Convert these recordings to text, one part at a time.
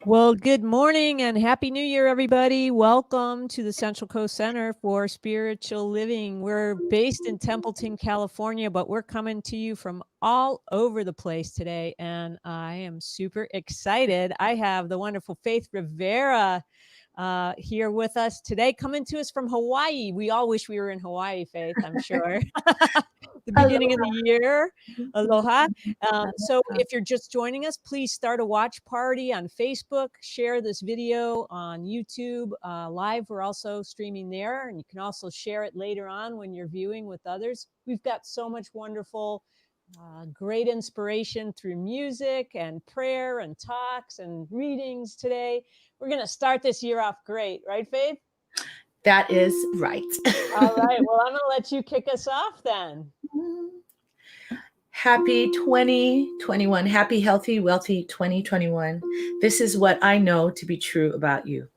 Well, good morning and Happy New Year, everybody. Welcome to the Central Coast Center for Spiritual Living. We're based in Templeton, California, but we're coming to you from all over the place today, and I am super excited. I have the wonderful Faith Rivera here with us today, coming to us from Hawaii. We all wish we were in Hawaii, Faith, I'm sure. The beginning of the year. Aloha. So if you're just joining us, please start a watch party on Facebook, share this video on YouTube live. We're also streaming there, and you can also share it later on when you're viewing with others. We've got so much wonderful, great inspiration through music and prayer and talks and readings today. We're going to start this year off great, right, Faith? That is right. All right. Well, I'm going to let you kick us off then. Happy 2021. Happy, healthy, wealthy 2021. This is what I know to be true about you.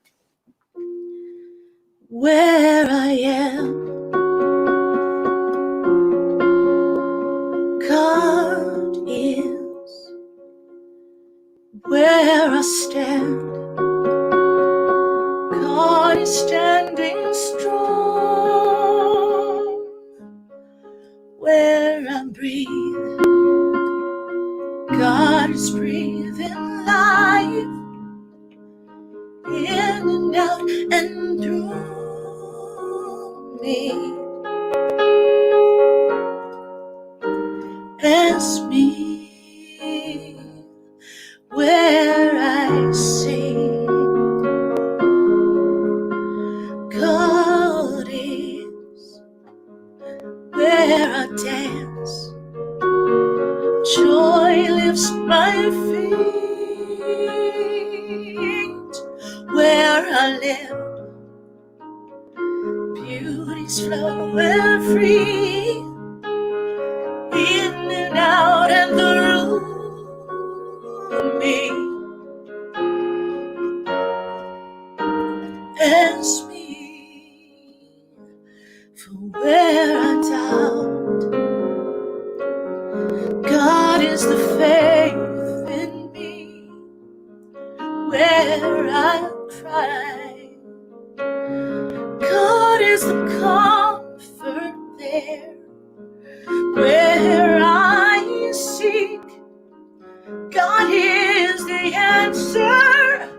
Where I am, God is. Where I stand, God is standing strong. Where I breathe, God is breathing life in and out and through me. As me, where I sing, God is. Where I dance, joy lifts my feet. Where I live, beauty's flowing free, in and out and through me. As me, for where I doubt, God is the faith in me. Where I cry, God is the comfort there. Where I seek, God is the answer.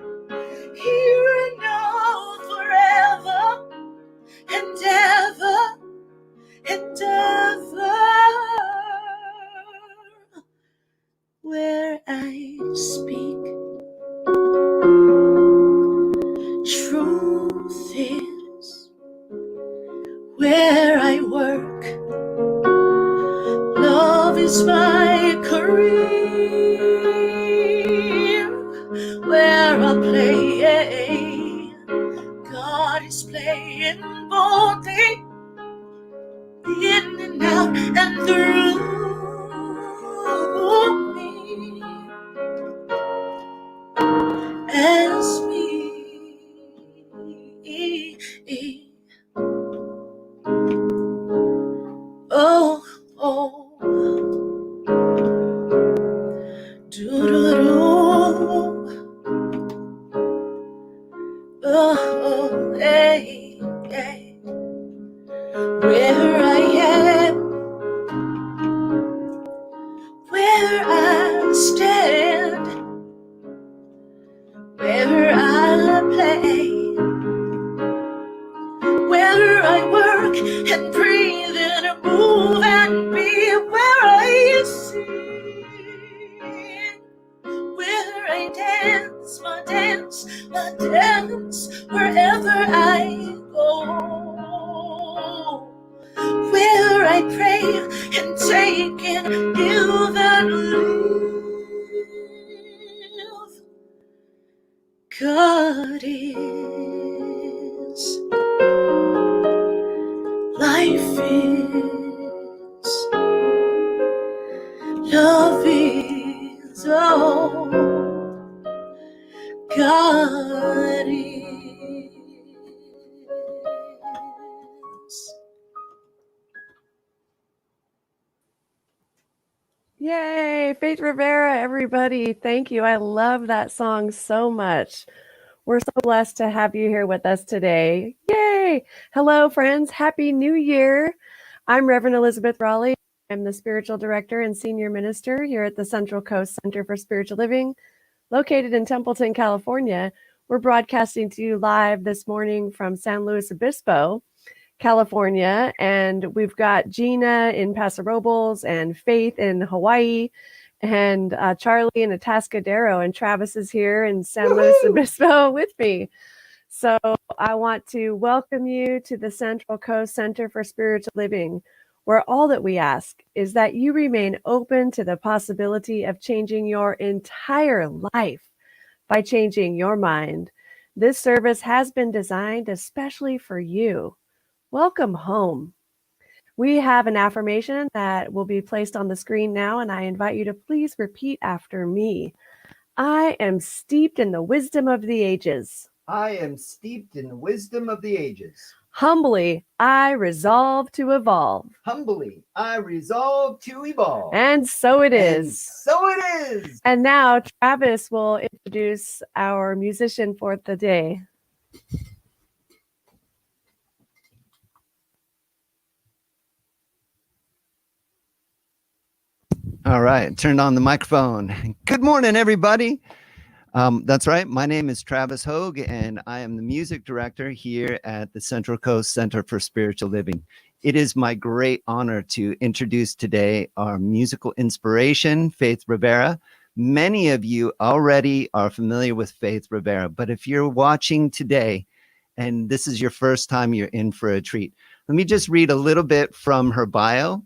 Here and now, forever and ever and ever. Where I speak, truth is. Where I work, love is my career. Where I play, God is playing boldly, in and out and through me. As me, oh, oh, do-do-do, oh, hey, hey. Where I am, where I stand, where I play, where I work and breathe and move and be, where I sing, where I dance, my dance, wherever I go, where I pray and take and give and live. God is, life is, love is, oh, God is. Yay, Faith Rivera, everybody. Thank you. I love that song so much. We're so blessed to have you here with us today. Yay. Hello, friends. Happy New Year. I'm Reverend Elizabeth Rowley. I'm the spiritual director and senior minister here at the Central Coast Center for Spiritual Living, located in Templeton, California. We're broadcasting to you live this morning from San Luis Obispo, California, and we've got Gina in Paso Robles and Faith in Hawaii and Charlie in Atascadero, and Travis is here in San Luis Obispo with me. So I want to welcome you to the Central Coast Center for Spiritual Living, where all that we ask is that you remain open to the possibility of changing your entire life by changing your mind. This service has been designed especially for you. Welcome home. We have an affirmation that will be placed on the screen now, and I invite you to please repeat after me. I am steeped in the wisdom of the ages. I am steeped in the wisdom of the ages. Humbly, I resolve to evolve. Humbly, I resolve to evolve. And so it is. And so it is. And now Travis will introduce our musician for the day. All right, turned on the microphone. Good morning, everybody. That's right. My name is Travis Hogue, and I am the music director here at the Central Coast Center for Spiritual Living. It is my great honor to introduce today our musical inspiration, Faith Rivera. Many of you already are familiar with Faith Rivera, but if you're watching today and this is your first time, you're in for a treat. Let me just read a little bit from her bio.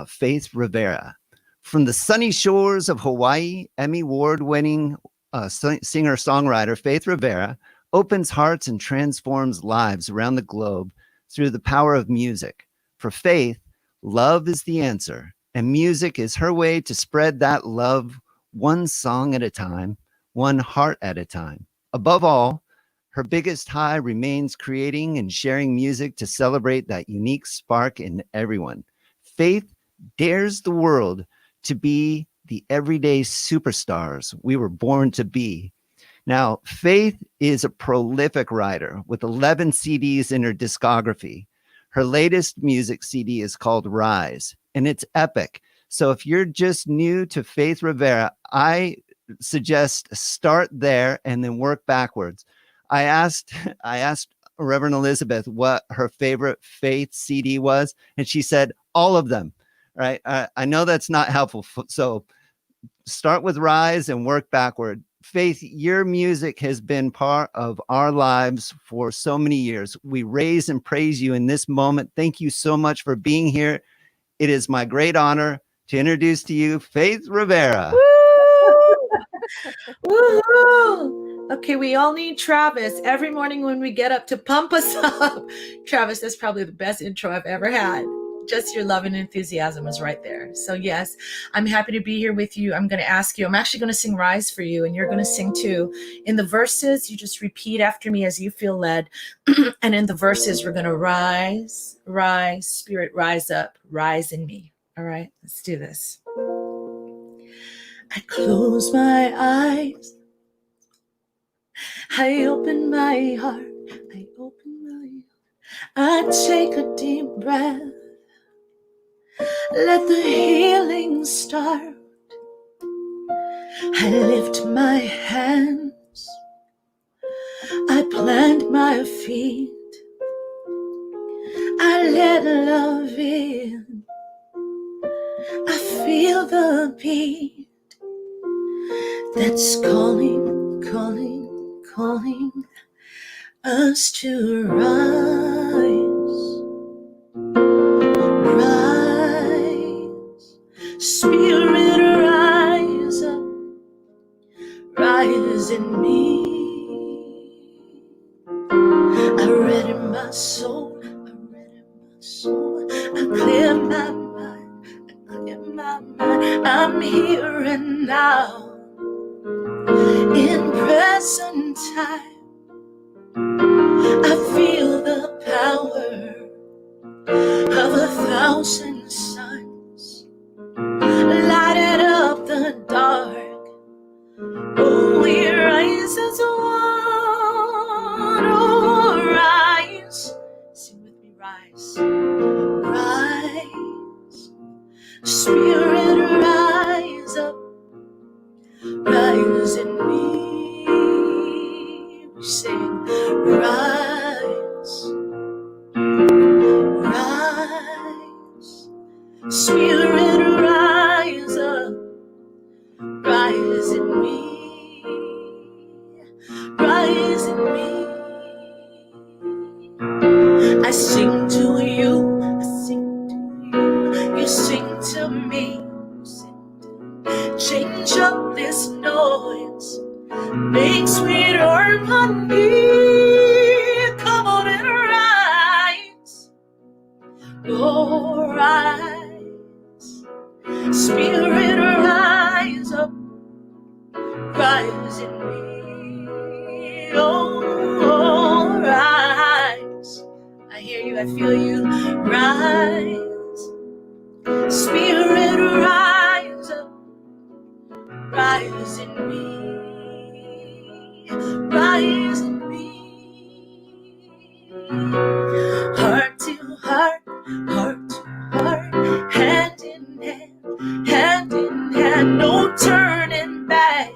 Faith Rivera. From the sunny shores of Hawaii, Emmy Award-winning singer-songwriter Faith Rivera opens hearts and transforms lives around the globe through the power of music. For Faith, love is the answer, and music is her way to spread that love one song at a time, one heart at a time. Above all, her biggest high remains creating and sharing music to celebrate that unique spark in everyone. Faith dares the world to be the everyday superstars we were born to be. Now, Faith is a prolific writer with 11 CDs in her discography. Her latest music CD is called Rise, and it's epic. So if you're just new to Faith Rivera, I suggest start there and then work backwards. I asked Reverend Elizabeth what her favorite Faith CD was, and she said all of them. Right? I know that's not helpful. So start with Rise and work backward. Faith, your music has been part of our lives for so many years. We raise and praise you in this moment. Thank you so much for being here. It is my great honor to introduce to you Faith Rivera. Woohoo! Okay, we all need Travis every morning when we get up to pump us up. Travis, that's probably the best intro I've ever had. Just your love and enthusiasm is right there. So yes, I'm happy to be here with you. I'm going to ask you, I'm actually going to sing Rise for you, and you're going to sing too. In the verses, you just repeat after me as you feel led. And in the verses, we're going to rise, rise, spirit, rise up, rise in me. All right, let's do this. I close my eyes. I open my heart. I open my heart. I take a deep breath. Let the healing start. I lift my hands. I plant my feet. I let love in. I feel the beat that's calling, calling, calling us to rise. Spirit, rise up, rise in me. I read in my soul, I clear my mind, I'm here and now, in present time. I feel the power of 1,000 suns. Spirit, rise up, rise in me. We sing, rise, rise. Spirit, rise up, rise in me, rise in me. I sing to you, I sing to you, you sing to me. Change up this noise, make sweet harmony. Come on and rise, oh rise. Spirit, rise up, rise in me, oh rise. I hear you, I feel you, rise. Spirit, rise up, rise in me, rise in me. Heart to heart, heart to heart, hand in hand, no turning back,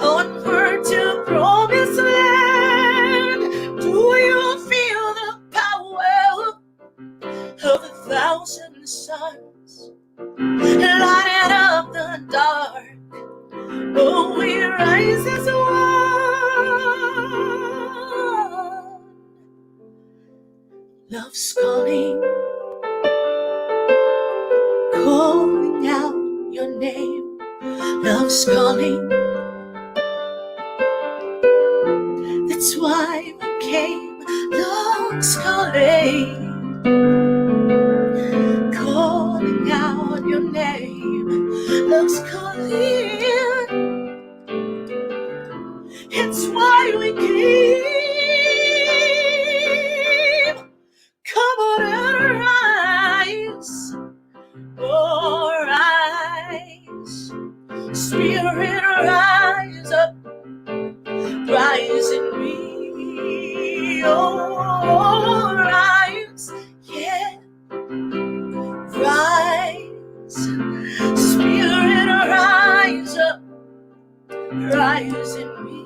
onward to promised land. Do you feel the power of 1,000 suns lighting up the dark? Oh, we rise as one. Love's calling, calling out your name. Love's calling, that's why we came. Love's calling, calling out your name. Love's calling, it's why we came. Come on and rise, oh rise. Spirit, rise up, rise in me, oh rise, yeah, rise. Spirit, rise up, rise in me,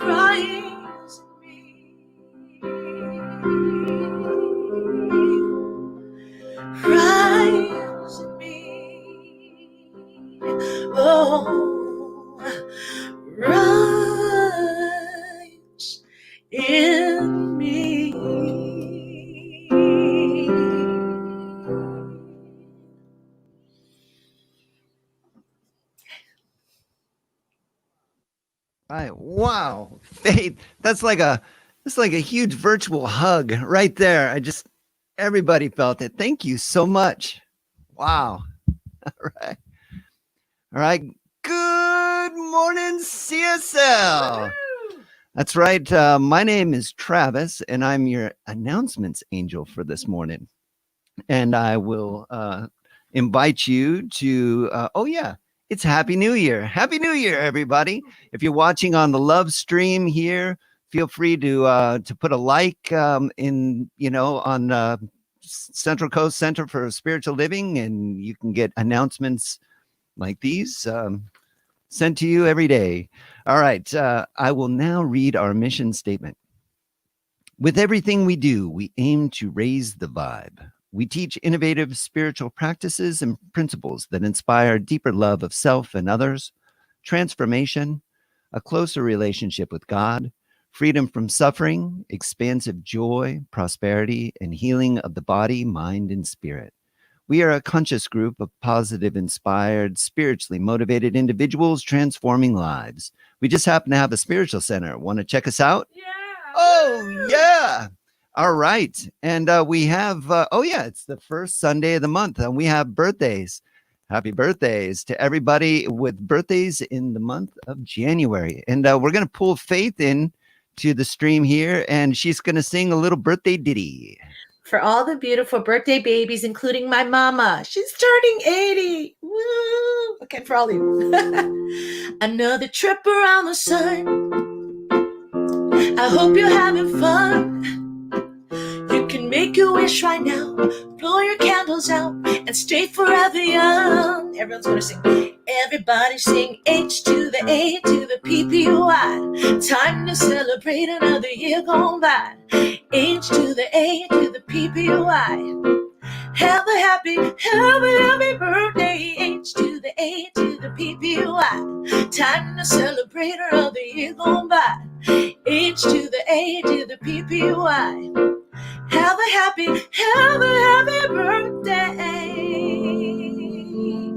rise in me, rise in me, oh, rise in me. Right. Wow. Faith. That's like a huge virtual hug right there. Everybody felt it. Thank you so much. Wow. All right. All right. Good morning, CSL. That's right. My name is Travis, and I'm your announcements angel for this morning. And I will invite you to, it's Happy New Year. Happy New Year, everybody. If you're watching on the love stream here, feel free to put a like on Central Coast Center for Spiritual Living, and you can get announcements like these sent to you every day. All right. I will now read our mission statement. With everything we do, we aim to raise the vibe. We teach innovative spiritual practices and principles that inspire deeper love of self and others, transformation, a closer relationship with God, freedom from suffering, expansive joy, prosperity, and healing of the body, mind, and spirit. We are a conscious group of positive, inspired, spiritually motivated individuals transforming lives. We just happen to have a spiritual center. Want to check us out? Yeah. Oh, yeah. All right. And we have, it's the first Sunday of the month, and we have birthdays. Happy birthdays to everybody with birthdays in the month of January. And we're going to pull Faith in to the stream here, and she's going to sing a little birthday ditty. For all the beautiful birthday babies, including my mama. She's turning 80. Woo! Okay, for all of you. Another trip around the sun. I hope you're having fun. You can Make a wish right now, blow your candles out, and stay forever young. Everyone's gonna sing. Everybody sing H to the A to the PPY. Time to celebrate another year gone by. H to the A to the PPY. Have a happy birthday. H to the A to the PPY. Time to celebrate another year gone by. H to the A to the PPY. Have a happy birthday.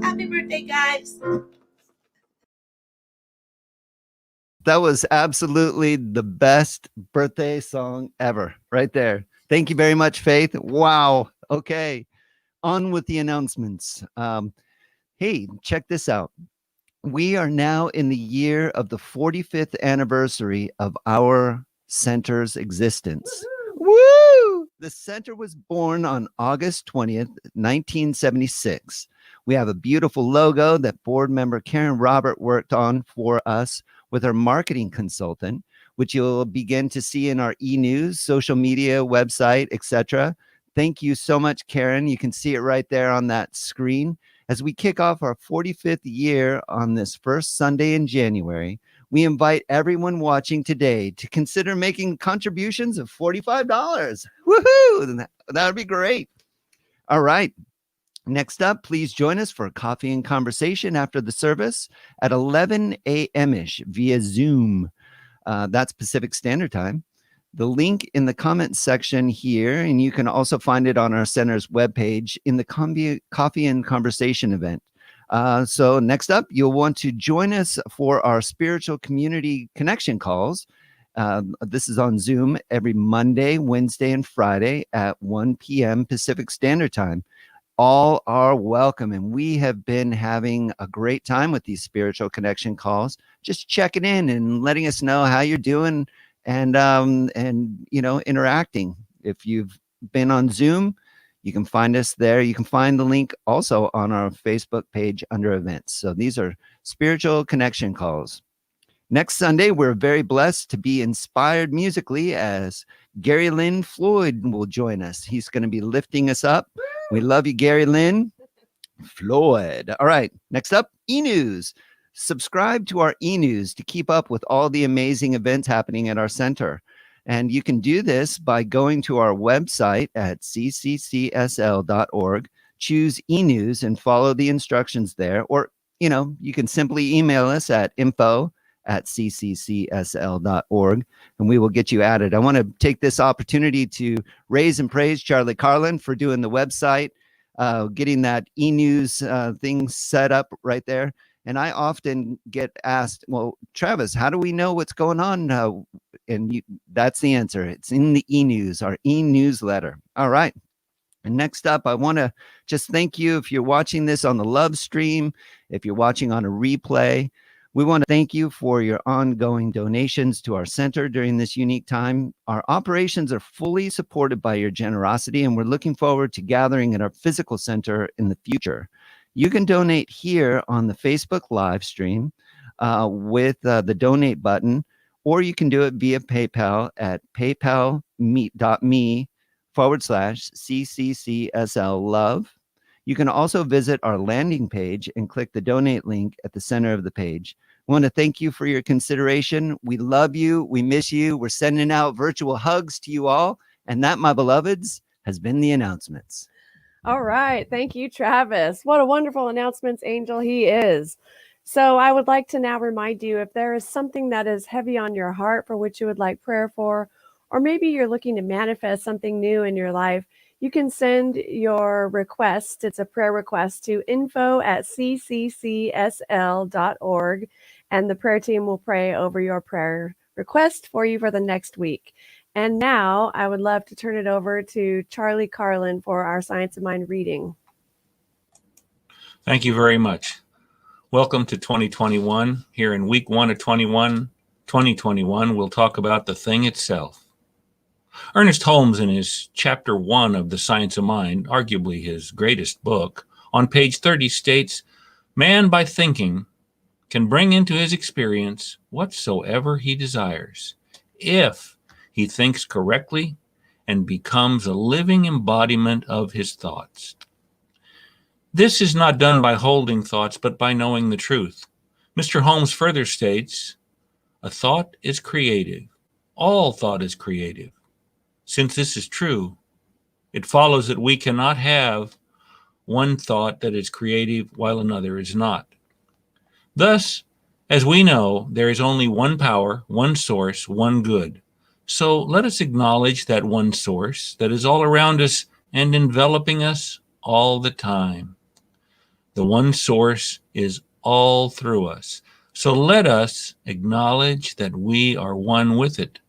Happy birthday, guys. That was absolutely the best birthday song ever, right there. Thank you very much, Faith. Wow. Okay. On with the announcements. Hey, check this out. We are now in the year of the 45th anniversary of our center's existence. Woo! The center was born on August 20th, 1976. We have a beautiful logo that board member Karen Robert worked on for us with our marketing consultant, which you'll begin to see in our e-news, social media, website, etc. Thank you so much, Karen. You can see it right there on that screen. As we kick off our 45th year on this first Sunday in January, we invite everyone watching today to consider making contributions of $45. Woohoo! That would be great. All right. Next up, please join us for coffee and conversation after the service at 11 a.m.ish via Zoom. That's Pacific Standard Time. The link in the comments section here, and you can also find it on our center's webpage in the coffee and conversation event. So next up, you'll want to join us for our spiritual community connection calls. This is on Zoom every Monday, Wednesday, and Friday at 1 p.m. Pacific Standard Time. All are welcome, and we have been having a great time with these spiritual connection calls, just checking in and letting us know how you're doing and interacting. If you've been on Zoom, you can find us there. You can find the link also on our Facebook page under events. So these are spiritual connection calls. Next Sunday, we're very blessed to be inspired musically as Gary Lynn Floyd will join us. He's going to be lifting us up. We love you, Gary Lynn Floyd. All right, next up, e-news. Subscribe to our e-news to keep up with all the amazing events happening at our center. And you can do this by going to our website at cccsl.org, choose e-news and follow the instructions there. Or, you can simply email us at info@cccsl.org and we will get you added. I want to take this opportunity to raise and praise Charlie Carlin for doing the website, getting that e-news thing set up right there. And I often get asked, well, Travis, how do we know what's going on? That's the answer. It's in the e-news, our e-newsletter. All right. And next up, I want to just thank you if you're watching this on the Love stream, if you're watching on a replay. We want to thank you for your ongoing donations to our center during this unique time. Our operations are fully supported by your generosity, and we're looking forward to gathering at our physical center in the future. You can donate here on the Facebook live stream with the donate button, or you can do it via PayPal at paypal.me/CCCSL You can also visit our landing page and click the donate link at the center of the page. I want to thank you for your consideration. We love you. We miss you. We're sending out virtual hugs to you all. And that, my beloveds, has been the announcements. All right. Thank you, Travis. What a wonderful announcements angel he is. So I would like to now remind you, if there is something that is heavy on your heart for which you would like prayer for, or maybe you're looking to manifest something new in your life, you can send your request. It's a prayer request to info@cccsl.org, and the prayer team will pray over your prayer request for you for the next week. And now I would love to turn it over to Charlie Carlin for our Science of Mind reading. Thank you very much. Welcome to 2021. Here in week 1 of 2021, we'll talk about the thing itself. Ernest Holmes, in his chapter 1 of The Science of Mind, arguably his greatest book, on page 30 states, "Man by thinking can bring into his experience whatsoever he desires, if he thinks correctly and becomes a living embodiment of his thoughts. This is not done by holding thoughts, but by knowing the truth. Mr. Holmes further states, a thought is creative. All thought is creative. Since this is true, it follows that we cannot have one thought that is creative while another is not. Thus, as we know, there is only one power, one source, one good. So let us acknowledge that one source that is all around us and enveloping us all the time. The one source is all through us. So let us acknowledge that we are one with it.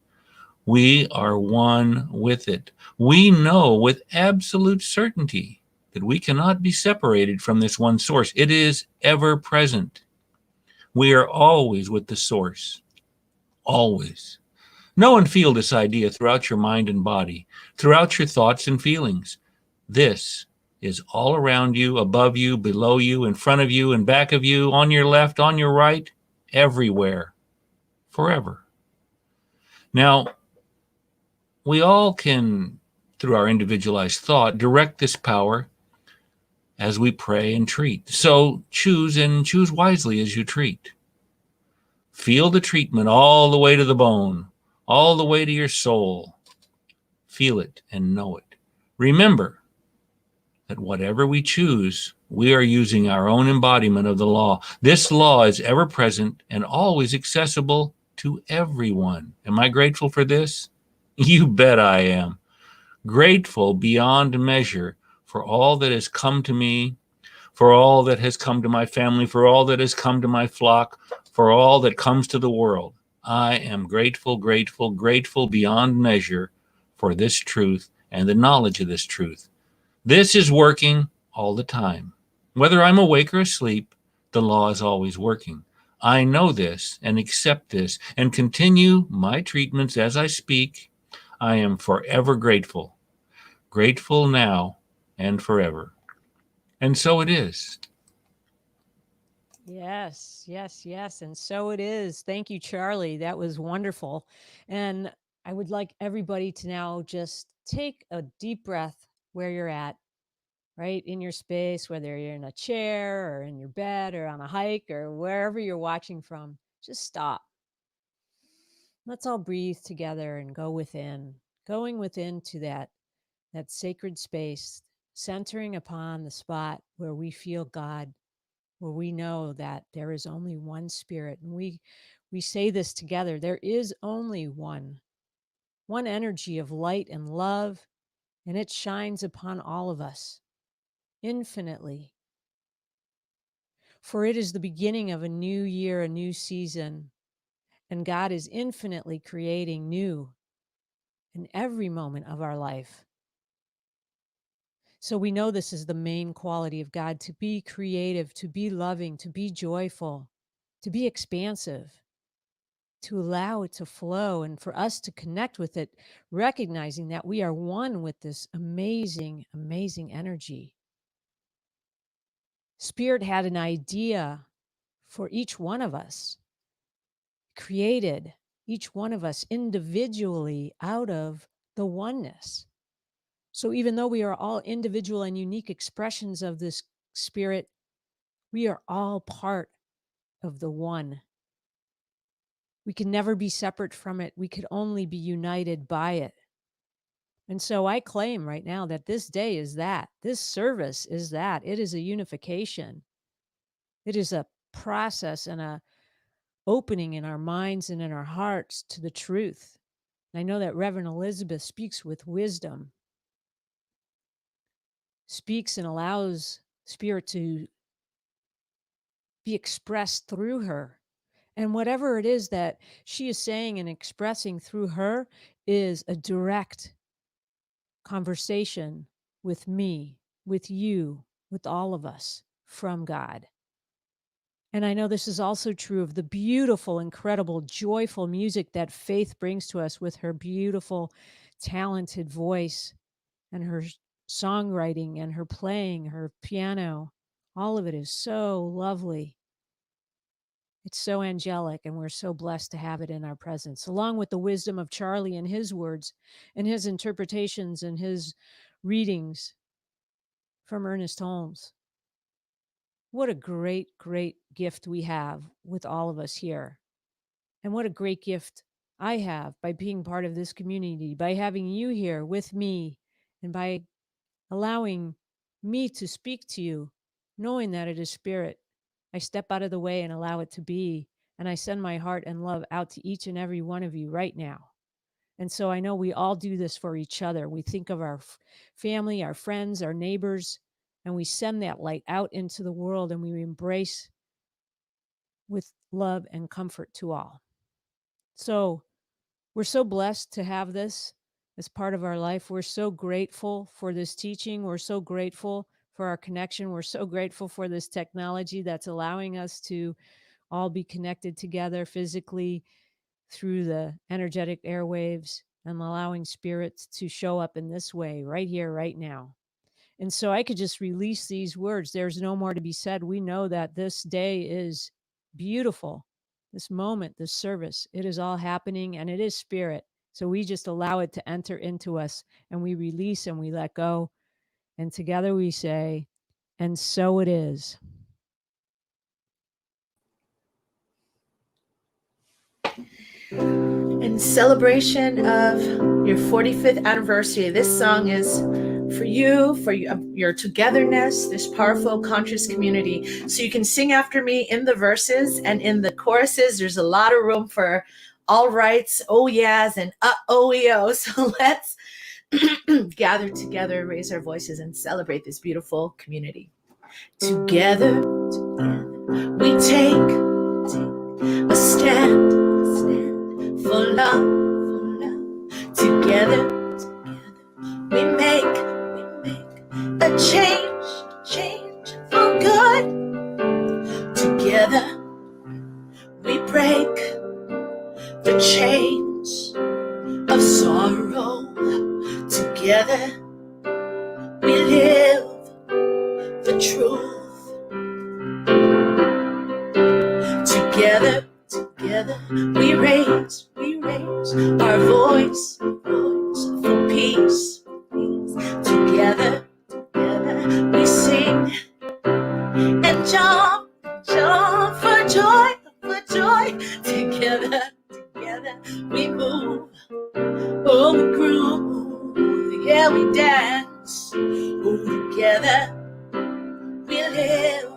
We are one with it. We know with absolute certainty that we cannot be separated from this one source. It is ever present. We are always with the source. Always. Know and feel this idea throughout your mind and body, throughout your thoughts and feelings. This is all around you, above you, below you, in front of you, in back of you, on your left, on your right, everywhere, forever. Now, we all can, through our individualized thought, direct this power as we pray and treat. So choose and choose wisely as you treat. Feel the treatment all the way to the bone, all the way to your soul. Feel it and know it. Remember that whatever we choose, we are using our own embodiment of the law. This law is ever present and always accessible to everyone. Am I grateful for this? You bet I am. Grateful beyond measure for all that has come to me, for all that has come to my family, for all that has come to my flock, for all that comes to the world. I am grateful, grateful, grateful beyond measure for this truth and the knowledge of this truth. This is working all the time. Whether I'm awake or asleep, the law is always working. I know this and accept this and continue my treatments as I speak. I am forever grateful. Grateful now and forever. And so it is. Yes, yes, yes. And so it is. Thank you, Charlie. That was wonderful. And I would like everybody to now just take a deep breath where you're at, right in your space, whether you're in a chair or in your bed or on a hike or wherever you're watching from. Just stop. Let's all breathe together and go within, going within to that sacred space, centering upon the spot where we feel God, where we know that there is only one spirit. And we say this together, there is only one energy of light and love, and it shines upon all of us infinitely. For it is the beginning of a new year, a new season, and God is infinitely creating new in every moment of our life. So we know this is the main quality of God, to be creative, to be loving, to be joyful, to be expansive, to allow it to flow, and for us to connect with it, recognizing that we are one with this amazing, amazing energy. Spirit had an idea for each one of us, created each one of us individually out of the oneness. So even though we are all individual and unique expressions of this spirit, we are all part of the one. We can never be separate from it. We could only be united by it. And so I claim right now that this day is that. This service is that. It is a unification. It is a process and a opening in our minds and in our hearts to the truth. And I know that Reverend Elizabeth speaks with wisdom, speaks and allows spirit to be expressed through her. And whatever it is that she is saying and expressing through her is a direct conversation with me, with you, with all of us from God. And I know this is also true of the beautiful, incredible, joyful music that Faith brings to us with her beautiful, talented voice and her songwriting and her playing, her piano. All of it is so lovely. It's so angelic, and we're so blessed to have it in our presence, along with the wisdom of Charlie and his words and his interpretations and his readings from Ernest Holmes. What a great, great gift we have with all of us here. And what a great gift I have by being part of this community, by having you here with me, and by allowing me to speak to you, knowing that it is spirit. I step out of the way and allow it to be, and I send my heart and love out to each and every one of you right now. And so I know we all do this for each other. We think of our family, our friends, our neighbors, and we send that light out into the world, and we embrace with love and comfort to all. So we're so blessed to have this as part of our life. We're so grateful for this teaching. We're so grateful for our connection. We're so grateful for this technology that's allowing us to all be connected together physically through the energetic airwaves, and allowing spirits to show up in this way right here, right now. And so I could just release these words. There's no more to be said. We know that this day is beautiful. This moment, this service, it is all happening, and it is spirit. So we just allow it to enter into us, and we release and we let go. And together we say, and so it is. In celebration of your 45th anniversary, this song is for you, for your togetherness, this powerful conscious community. So you can sing after me in the verses, and in the choruses, there's a lot of room for all rights, oh yeahs, and oh-yo. So let's gather together, raise our voices, and celebrate this beautiful community. Together, we take a stand for love. Together, we make a change for good. Together, we break the chains of sorrow. Together, we live the truth. Together, we raise our voice for peace. Together, we sing and jump for joy. Together, we move, oh, we groove, yeah, we dance. Oh, together, we live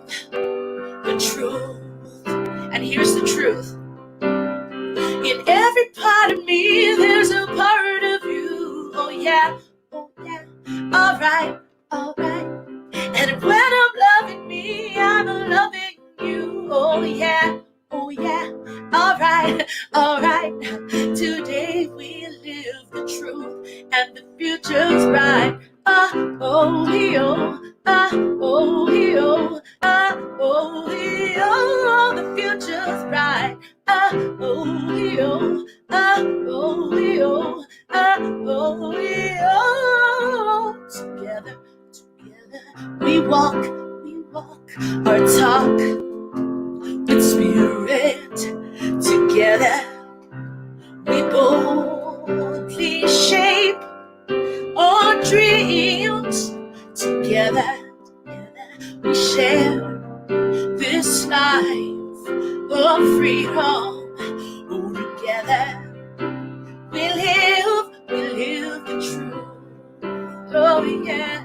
the truth. And here's the truth. In every part of me, there's a part of you. Oh yeah, alright. And when I'm loving me, I'm loving you. Oh yeah, alright. Today we live the truth, and the future's bright. The future's bright. Together, we walk our talk with spirit. Together, we boldly shape our dreams. Together, we share this life of freedom. Oh, together, we live the truth. Oh, yes.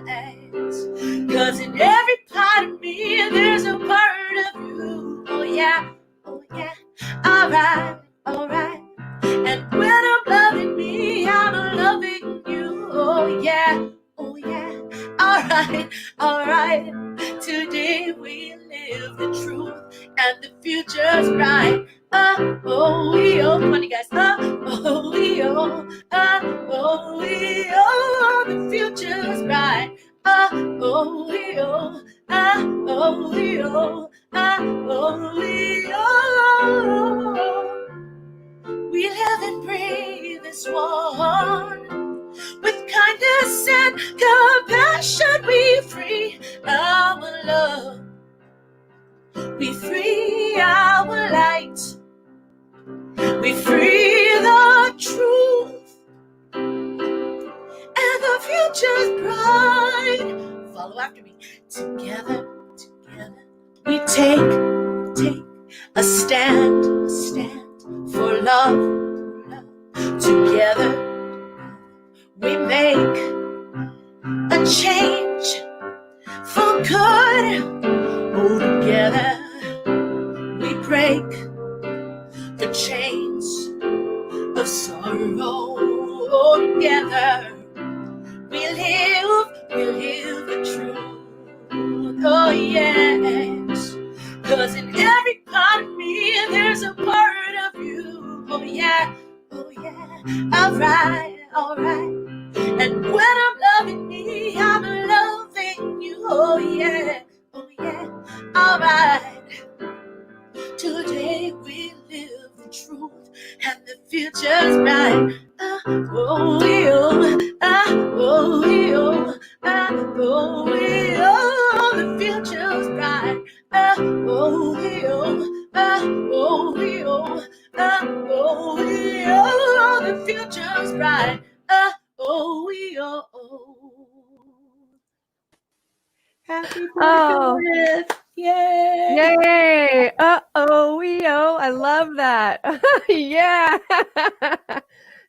'Cause in every part of me, there's a part of you. Oh, yeah. Alright. And when I'm loving me, I'm loving you. Oh, yeah. Alright. Today we live the truth, and the future's bright. Come on, you guys. The future's bright. We live and breathe this one. With kindness and compassion, we free our love. We free our light. We free the truth, and the future's bright. Follow after me. Together, we take a stand for love. Together, we make a change for good. Oh, together, we break the chains of sorrow. Oh, together, we live the truth. Oh, yes. 'Cause in every part of me, there's a part of you. Oh, yeah. All right. And when I'm loving me, I'm loving you. Oh, yeah. All right. Today we live the truth, and the future's bright. The future's bright. The future's bright. Happy 40th. Yay! Yay! I love that. Yeah.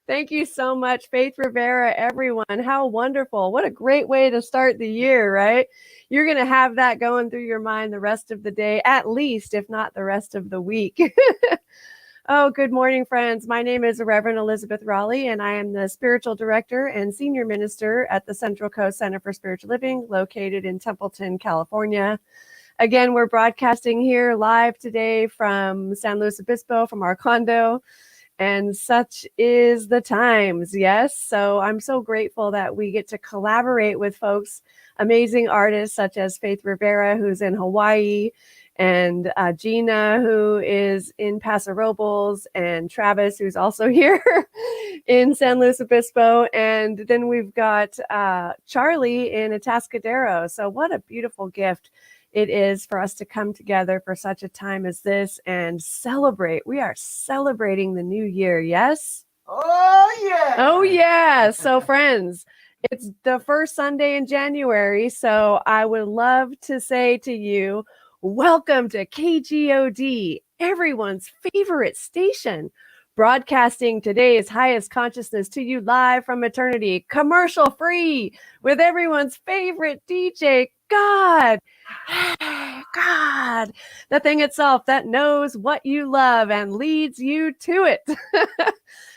Thank you so much, Faith Rivera, everyone. How wonderful. What a great way to start the year, right? You're going to have that going through your mind the rest of the day, at least, if not the rest of the week. Oh, good morning, friends. My name is Reverend Elizabeth Rowley, and I am the Spiritual Director and Senior Minister at the Central Coast Center for Spiritual Living, located in Templeton, California. Again, we're broadcasting here live today from San Luis Obispo, from our condo, and such is the times, yes? So I'm so grateful that we get to collaborate with folks, amazing artists such as Faith Rivera, who's in Hawaii, and Gina, who is in Paso Robles, and Travis, who's also here in San Luis Obispo. And then we've got Charlie in Atascadero. So what a beautiful gift it is for us to come together for such a time as this and celebrate. We are celebrating the new year, yes? Oh, yeah. Oh, yeah. So, friends, it's the first Sunday in January. So I would love to say to you, welcome to KGOD, everyone's favorite station, broadcasting today's highest consciousness to you live from eternity, commercial free, with everyone's favorite DJ, God. Hey, God, the thing itself that knows what you love and leads you to it.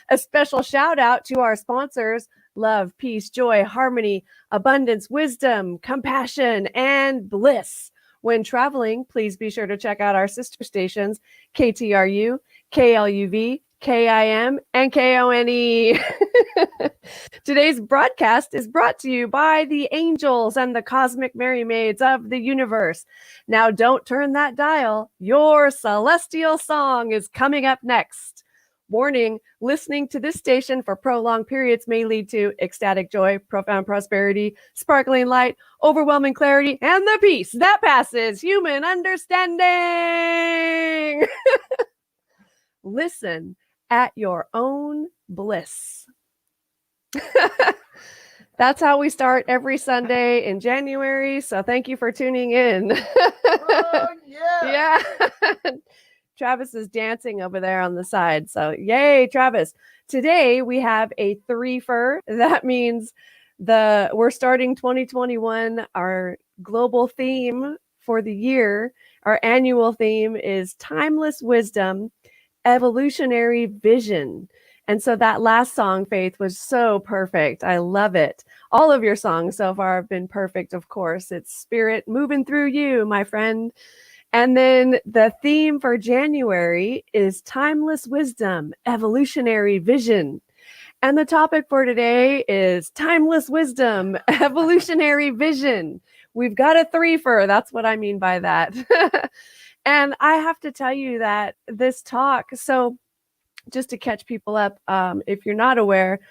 A special shout out to our sponsors: love, peace, joy, harmony, abundance, wisdom, compassion, and bliss. When traveling, please be sure to check out our sister stations, KTRU, KLUV, KIM, and KONE. Today's broadcast is brought to you by the angels and the cosmic merry maids of the universe. Now don't turn that dial. Your celestial song is coming up next. Warning, listening to this station for prolonged periods may lead to ecstatic joy, profound prosperity, sparkling light, overwhelming clarity, and the peace that passes human understanding. Listen at your own bliss. That's how we start every Sunday in January. So thank you for tuning in. Oh, yeah. Yeah. Travis is dancing over there on the side. So yay, Travis. Today we have a threefer. That means we're starting 2021. Our global theme for the year, our annual theme is timeless wisdom, evolutionary vision. And so that last song, Faith, was so perfect. I love it. All of your songs so far have been perfect, of course. It's spirit moving through you, my friend. And then the theme for January is timeless wisdom, evolutionary vision. And the topic for today is timeless wisdom, evolutionary vision. We've got a threefer. That's what I mean by that. And I have to tell you that this talk, so just to catch people up, if you're not aware,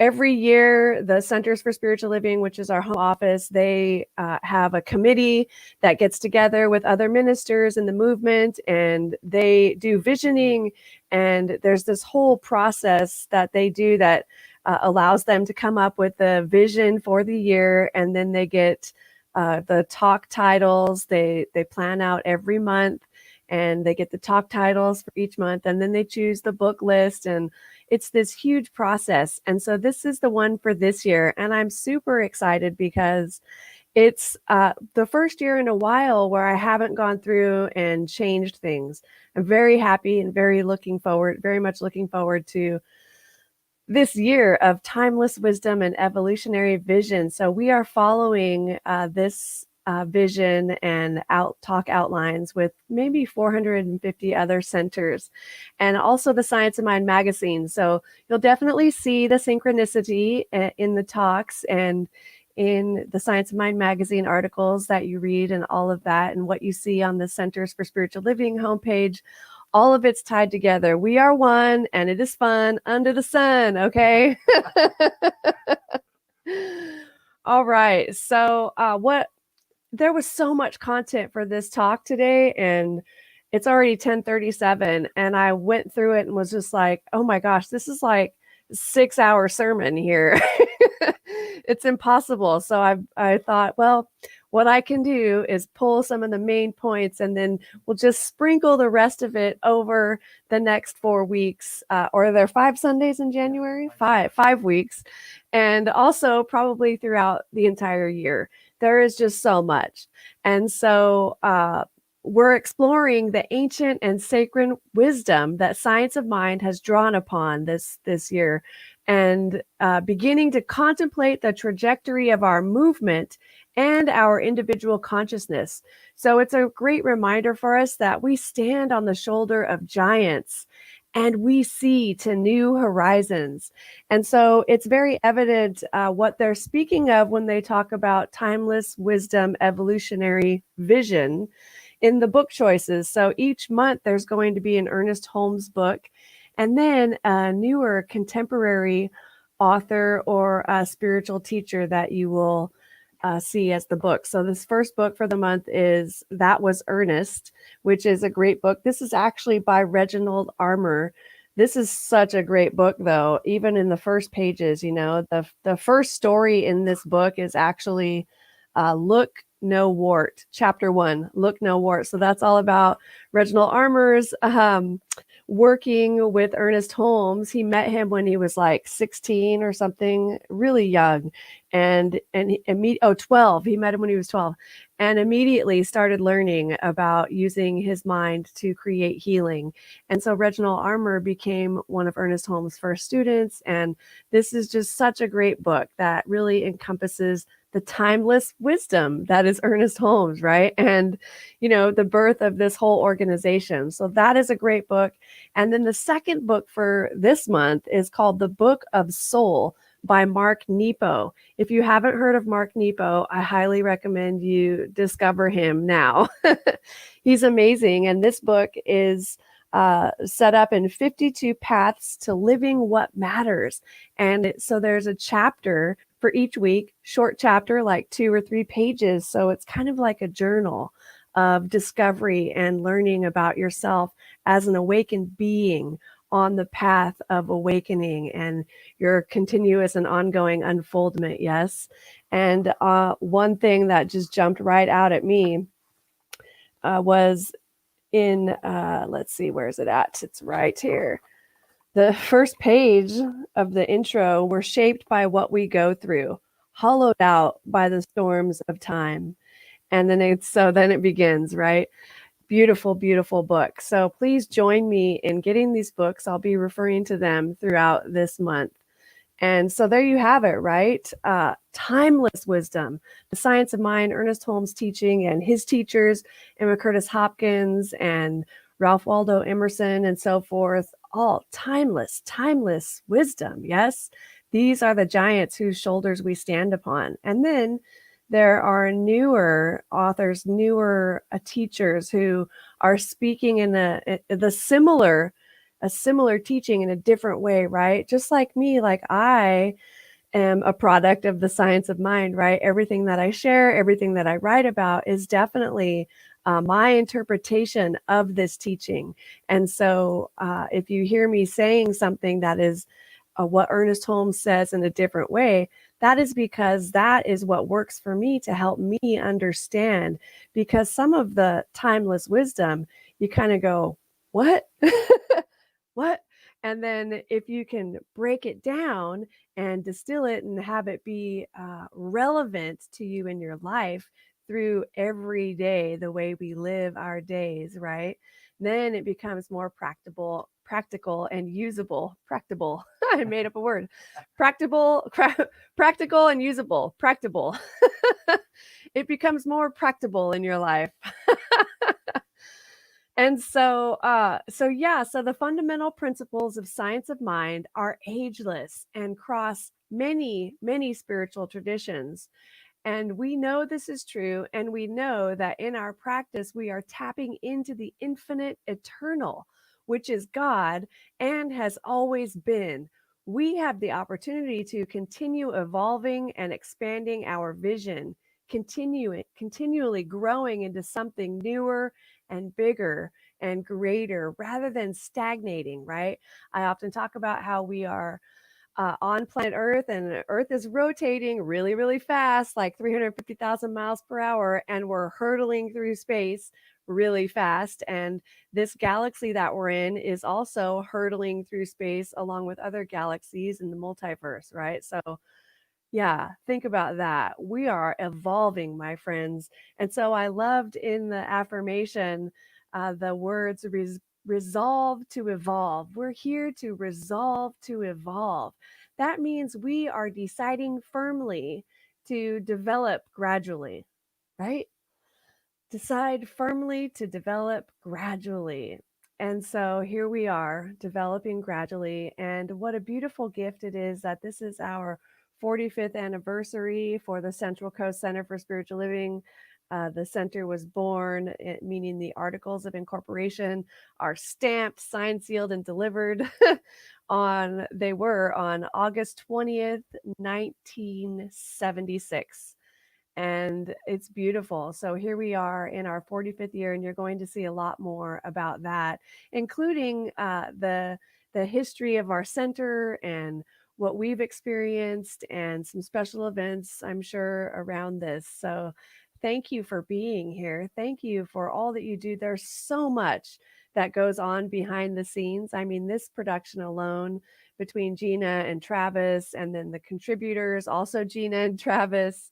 every year, the Centers for Spiritual Living, which is our home office, they have a committee that gets together with other ministers in the movement, and they do visioning. And there's this whole process that they do that allows them to come up with a vision for the year, and then they get the talk titles. They plan out every month, and they get the talk titles for each month, and then they choose the book list, and it's this huge process. And so this is the one for this year, and I'm super excited because it's the first year in a while where I haven't gone through and changed things. I'm very happy and very much looking forward to this year of timeless wisdom and evolutionary vision. So we are following this vision and talk outlines with maybe 450 other centers, and also the Science of Mind magazine. So you'll definitely see the synchronicity in the talks and in the Science of Mind magazine articles that you read and all of that, and what you see on the Centers for Spiritual Living homepage. All of it's tied together. We are one, and it is fun under the sun, okay? All right. So there was so much content for this talk today, and it's already 10:37, and I went through it and was just like, oh my gosh, this is like a 6-hour sermon here. It's impossible. So I thought, well, what I can do is pull some of the main points, and then we'll just sprinkle the rest of it over the next 4 weeks. Or are there 5 Sundays in January? 5 weeks. And also probably throughout the entire year. There is just so much. And so we're exploring the ancient and sacred wisdom that Science of Mind has drawn upon this year, and beginning to contemplate the trajectory of our movement and our individual consciousness. So it's a great reminder for us that we stand on the shoulder of giants, and we see to new horizons. And so it's very evident what they're speaking of when they talk about timeless wisdom, evolutionary vision in the book choices. So each month there's going to be an Ernest Holmes book, and then a newer contemporary author or a spiritual teacher that you will see as the book. So this first book for the month is That Was Ernest, which is a great book. This is actually by Reginald Armour. This is such a great book, though. Even in the first pages, the first story in this book is actually Look No Wart, chapter 1, Look No Wart. So that's all about Reginald Armour's working with Ernest Holmes. He met him when he was like 16 or something, really young, and 12. He met him when he was 12, and immediately started learning about using his mind to create healing. And so Reginald Armour became one of Ernest Holmes' first students, and this is just such a great book that really encompasses the timeless wisdom that is Ernest Holmes, right? And, the birth of this whole organization. So that is a great book. And then the second book for this month is called The Book of Soul by Mark Nepo. If you haven't heard of Mark Nepo, I highly recommend you discover him now. He's amazing. And this book is set up in 52 paths to living what matters. And so there's a chapter for each week, short chapter, like 2 or 3 pages. So it's kind of like a journal of discovery and learning about yourself as an awakened being on the path of awakening and your continuous and ongoing unfoldment. Yes. And one thing that just jumped right out at me was in, let's see, where is it at? It's right here. The first page of the intro: we're shaped by what we go through, hollowed out by the storms of time. And then it begins, right? Beautiful, beautiful book. So please join me in getting these books. I'll be referring to them throughout this month. And so there you have it, right? Timeless wisdom, the Science of Mind, Ernest Holmes teaching, and his teachers, Emma Curtis Hopkins and Ralph Waldo Emerson and so forth. All timeless wisdom. Yes, these are the giants whose shoulders we stand upon. And then there are newer authors, newer teachers who are speaking in the similar a similar teaching in a different way, right? Just like me, like I am a product of the science of mind, right? Everything that I share, everything that I write about is definitely my interpretation of this teaching. And so if you hear me saying something that is what Ernest Holmes says in a different way, that is because that is what works for me to help me understand. Because some of the timeless wisdom, you kind of go, what? What? And then if you can break it down and distill it and have it be relevant to you in your life through every day, the way we live our days, right? Then it becomes more practical and usable. Practical. I made up a word. Practical and usable. Practical. It becomes more practical in your life. And so the fundamental principles of science of mind are ageless and cross many, many spiritual traditions. And we know this is true. And we know that in our practice, we are tapping into the infinite eternal, which is God and has always been. We have the opportunity to continue evolving and expanding our vision, continually growing into something newer and bigger and greater rather than stagnating, right? I often talk about how we are on planet Earth, and Earth is rotating really, really fast, like 350,000 miles per hour, and we're hurtling through space really fast. And this galaxy that we're in is also hurtling through space along with other galaxies in the multiverse, right? So yeah, think about that. We are evolving, my friends. And so I loved in the affirmation the words resolve to evolve. We're here to resolve to evolve. That means we are deciding firmly to develop gradually, right? Decide firmly to develop gradually. And so here we are developing gradually. And what a beautiful gift it is that this is our 45th anniversary for the Central Coast Center for Spiritual Living. The center was born, meaning the articles of incorporation are stamped, signed, sealed, and delivered on August 20th, 1976. And it's beautiful. So here we are in our 45th year, and you're going to see a lot more about that, including the history of our center and what we've experienced and some special events, I'm sure, around this. So thank you for being here. Thank you for all that you do. There's so much that goes on behind the scenes. I mean, this production alone, between Gina and Travis, and then the contributors, also Gina and Travis,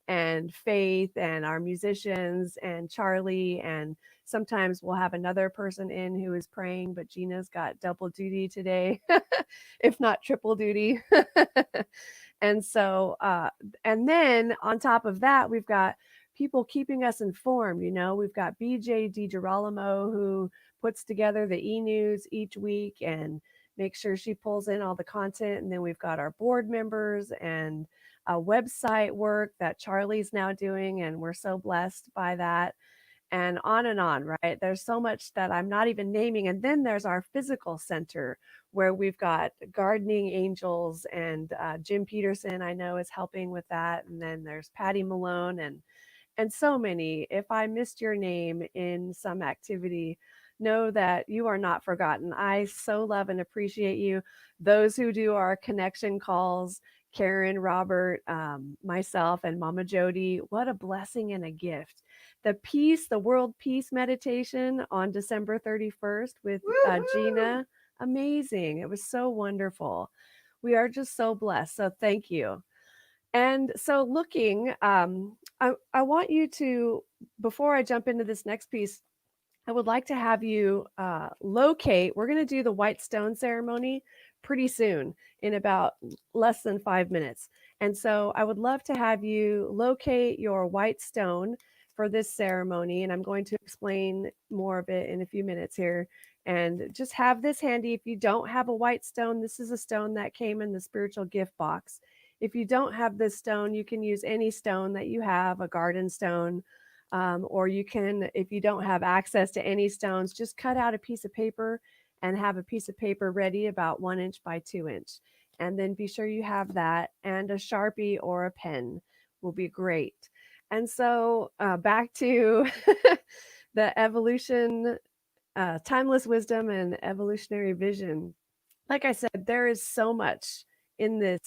and Faith, and our musicians, and Charlie, and sometimes we'll have another person in who is praying, but Gina's got double duty today, if not triple duty. And so, and then on top of that, we've got people keeping us informed. You know, we've got BJ DiGirolamo, who puts together the e-news each week and makes sure she pulls in all the content. And then we've got our board members and website work that Charlie's now doing, and we're so blessed by that. And on, right? There's so much that I'm not even naming. And then there's our physical center where we've got gardening angels, and Jim Peterson, I know, is helping with that. And then there's Patty Malone and so many. If I missed your name in some activity, know that you are not forgotten. I so love and appreciate you. Those who do our connection calls, Karen, Robert, myself, and Mama Jody, what a blessing and a gift. The World Peace Meditation on December 31st with Gina, amazing. It was so wonderful. We are just so blessed. So thank you. And so looking, I want you to, before I jump into this next piece, I would like to have you locate. We're going to do the white stone ceremony pretty soon, in about less than 5 minutes. And so I would love to have you locate your white stone for this ceremony. And I'm going to explain more of it in a few minutes here. And just have this handy. If you don't have a white stone, this is a stone that came in the spiritual gift box. If you don't have this stone, you can use any stone that you have, a garden stone. Or you can, if you don't have access to any stones, just cut out a piece of paper and have a piece of paper ready about 1 inch by 2 inch. And then be sure you have that, and a Sharpie or a pen will be great. And so back to the evolution, timeless wisdom and evolutionary vision. Like I said, there is so much in this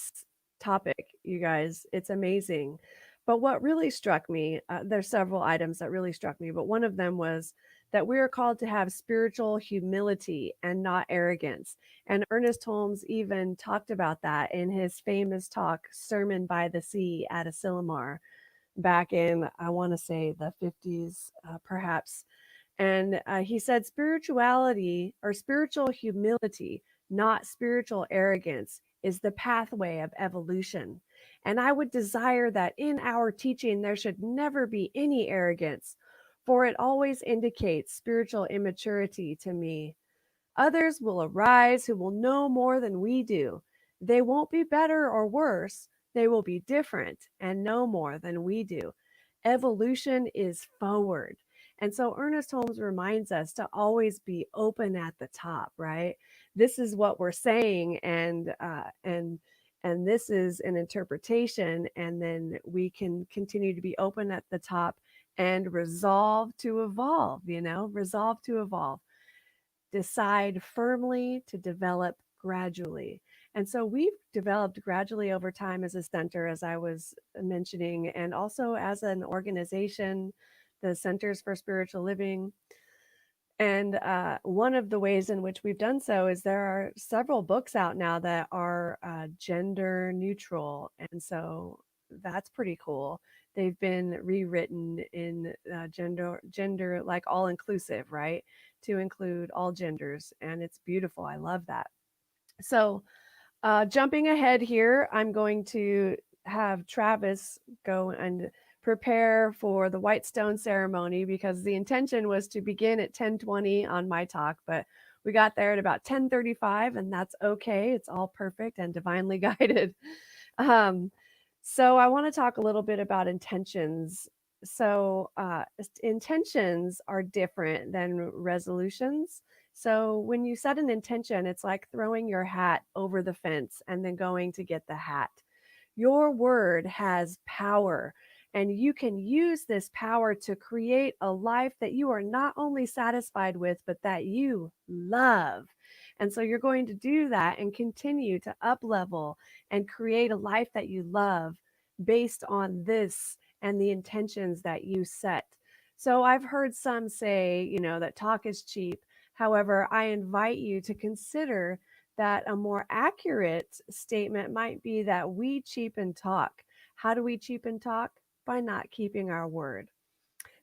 topic, you guys. It's amazing. But what really struck me, there's several items that really struck me, but one of them was that we are called to have spiritual humility and not arrogance. And Ernest Holmes even talked about that in his famous talk, Sermon by the Sea at Asilomar, back in, I want to say, the 50s, perhaps. And he said spirituality or spiritual humility, not spiritual arrogance, is the pathway of evolution. And I would desire that in our teaching there should never be any arrogance, for it always indicates spiritual immaturity to me. Others will arise who will know more than we do. They won't be better or worse. They will be different and know more than we do. Evolution is forward. And so Ernest Holmes reminds us to always be open at the top, right? This is what we're saying, and this is an interpretation, and then we can continue to be open at the top and resolve to evolve, resolve to evolve. Decide firmly to develop gradually. And so we've developed gradually over time as a center, as I was mentioning, and also as an organization, the Centers for Spiritual Living. And one of the ways in which we've done so is there are several books out now that are gender neutral. And so that's pretty cool. They've been rewritten in gender like all inclusive, right? To include all genders. And it's beautiful. I love that. So jumping ahead here, I'm going to have Travis go and prepare for the white stone ceremony, because the intention was to begin at 10:20 on my talk, but we got there at about 10:35, and that's okay. It's all perfect and divinely guided. So I want to talk a little bit about intentions. So intentions are different than resolutions. So when you set an intention, it's like throwing your hat over the fence and then going to get the hat. Your word has power, and you can use this power to create a life that you are not only satisfied with, but that you love. And so you're going to do that and continue to up level and create a life that you love based on this and the intentions that you set. So I've heard some say, that talk is cheap. However, I invite you to consider that a more accurate statement might be that we cheapen talk. How do we cheapen talk? By not keeping our word.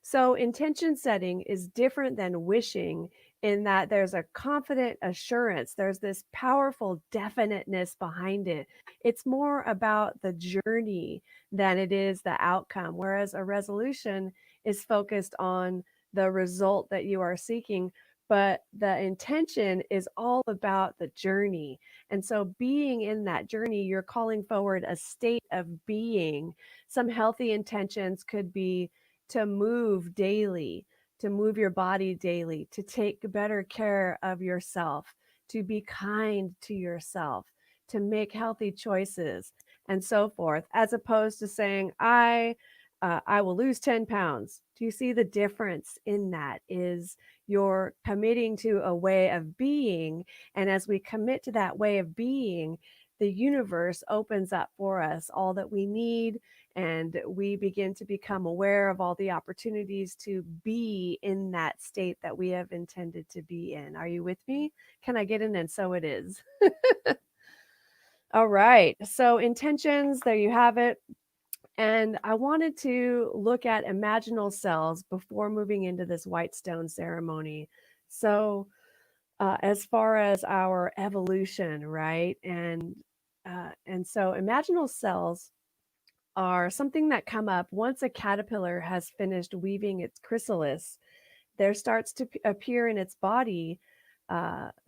So intention setting is different than wishing, in that there's a confident assurance. There's this powerful definiteness behind it. It's more about the journey than it is the outcome, whereas a resolution is focused on the result that you are seeking. But the intention is all about the journey. And so being in that journey, you're calling forward a state of being. Some healthy intentions could be to move daily, to move your body daily, to take better care of yourself, to be kind to yourself, to make healthy choices, and so forth, as opposed to saying, I will lose 10 pounds. Do you see the difference in that? Is you're committing to a way of being. And as we commit to that way of being, the universe opens up for us all that we need, and we begin to become aware of all the opportunities to be in that state that we have intended to be in. Are you with me? Can I get in? And so it is. All right. So intentions, there you have it. And I wanted to look at imaginal cells before moving into this white stone ceremony. So as far as our evolution, right? And so imaginal cells are something that come up once a caterpillar has finished weaving its chrysalis. There starts to appear in its body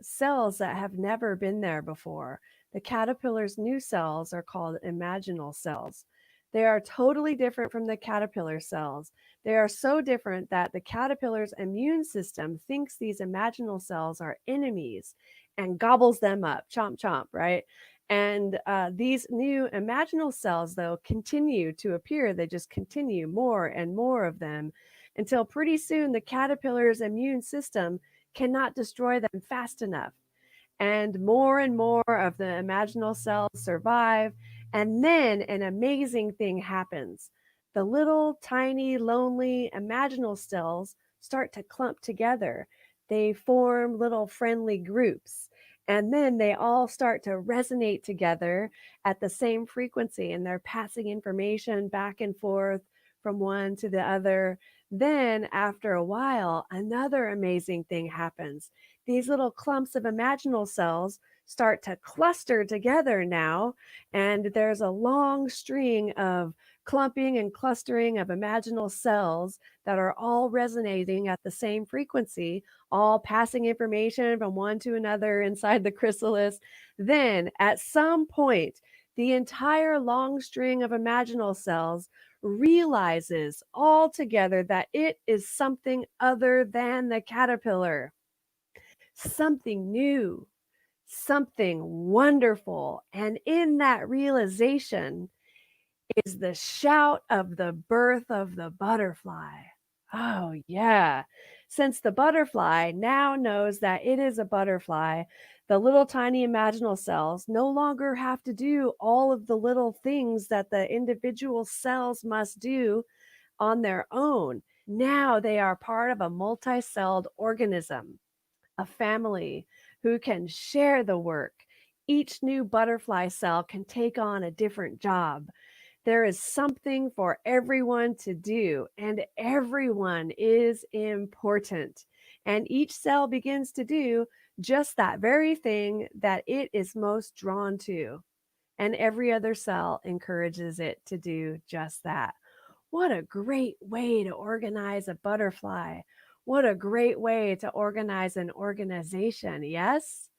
cells that have never been there before. The caterpillar's new cells are called imaginal cells. They are totally different from the caterpillar cells They are so different that the caterpillar's immune system thinks these imaginal cells are enemies and gobbles them up, chomp, chomp, right? And these new imaginal cells, though, continue to appear. They just continue more and more of them until pretty soon the caterpillar's immune system cannot destroy them fast enough. And more of the imaginal cells survive. And then an amazing thing happens. The little tiny, lonely imaginal cells start to clump together. They form little friendly groups. And then they all start to resonate together at the same frequency, and they're passing information back and forth from one to the other. Then, after a while, another amazing thing happens. These little clumps of imaginal cells start to cluster together now, and there's a long string of clumping and clustering of imaginal cells that are all resonating at the same frequency, all passing information from one to another inside the chrysalis. Then, at some point, the entire long string of imaginal cells realizes all together that it is something other than the caterpillar, something new, something wonderful. And in that realization is the shout of the birth of the butterfly. Oh, yeah. Since the butterfly now knows that it is a butterfly, the little tiny imaginal cells no longer have to do all of the little things that the individual cells must do on their own. Now they are part of a multi-celled organism, a family who can share the work. Each new butterfly cell can take on a different job. There is something for everyone to do, and everyone is important. And each cell begins to do just that very thing that it is most drawn to. And every other cell encourages it to do just that. What a great way to organize a butterfly. What a great way to organize an organization, yes?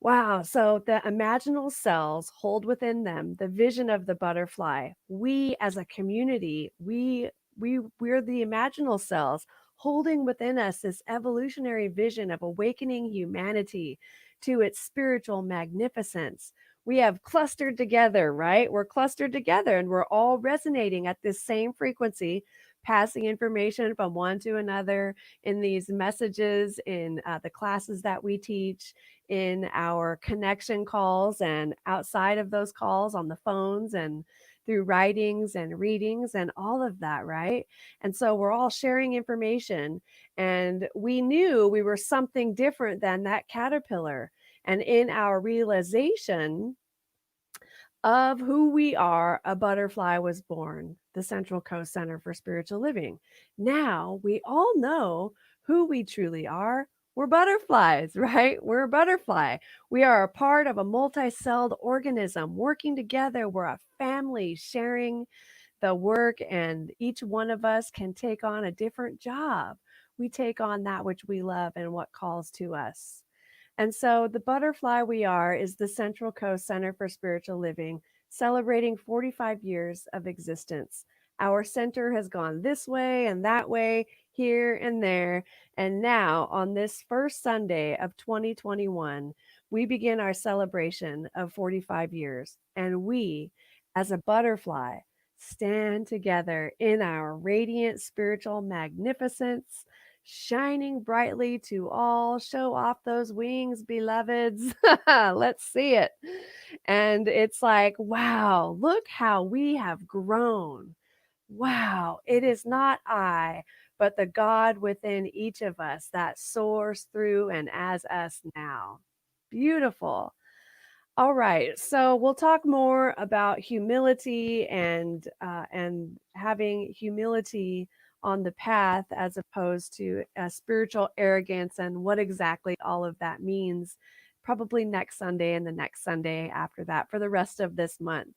Wow. So the imaginal cells hold within them the vision of the butterfly. We as a community, we're the imaginal cells holding within us this evolutionary vision of awakening humanity to its spiritual magnificence. We have clustered together, right? We're clustered together and we're all resonating at this same frequency, passing information from one to another in these messages, in the classes that we teach, in our connection calls, and outside of those calls on the phones, and through writings and readings and all of that, right? And so we're all sharing information, and we knew we were something different than that caterpillar. And in our realization of who we are, a butterfly was born, the Central Coast Center for Spiritual Living. Now we all know who we truly are. We're butterflies, right? We're a butterfly. We are a part of a multi-celled organism working together. We're a family sharing the work, and each one of us can take on a different job. We take on that which we love and what calls to us. And so the butterfly we are is the Central Coast Center for Spiritual Living, celebrating 45 years of existence. Our center has gone this way and that way, here and there. And now, on this first Sunday of 2021, we begin our celebration of 45 years. And we, as a butterfly, stand together in our radiant spiritual magnificence, shining brightly to all. Show off those wings, beloveds. Let's see it. And it's like, wow, look how we have grown. Wow, it is not I, but the God within each of us that soars through and as us now. Beautiful. All right, so we'll talk more about humility and having humility on the path as opposed to spiritual arrogance, and what exactly all of that means, probably next Sunday and the next Sunday after that for the rest of this month.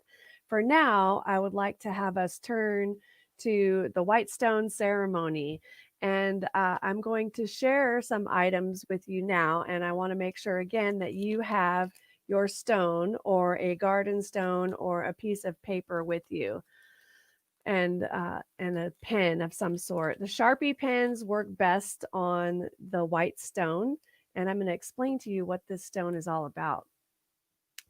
For now, I would like to have us turn to the White Stone ceremony. And I'm going to share some items with you now. And I want to make sure again that you have your stone or a garden stone or a piece of paper with you. and a pen of some sort. The Sharpie pens work best on the white stone, and I'm going to explain to you what this stone is all about.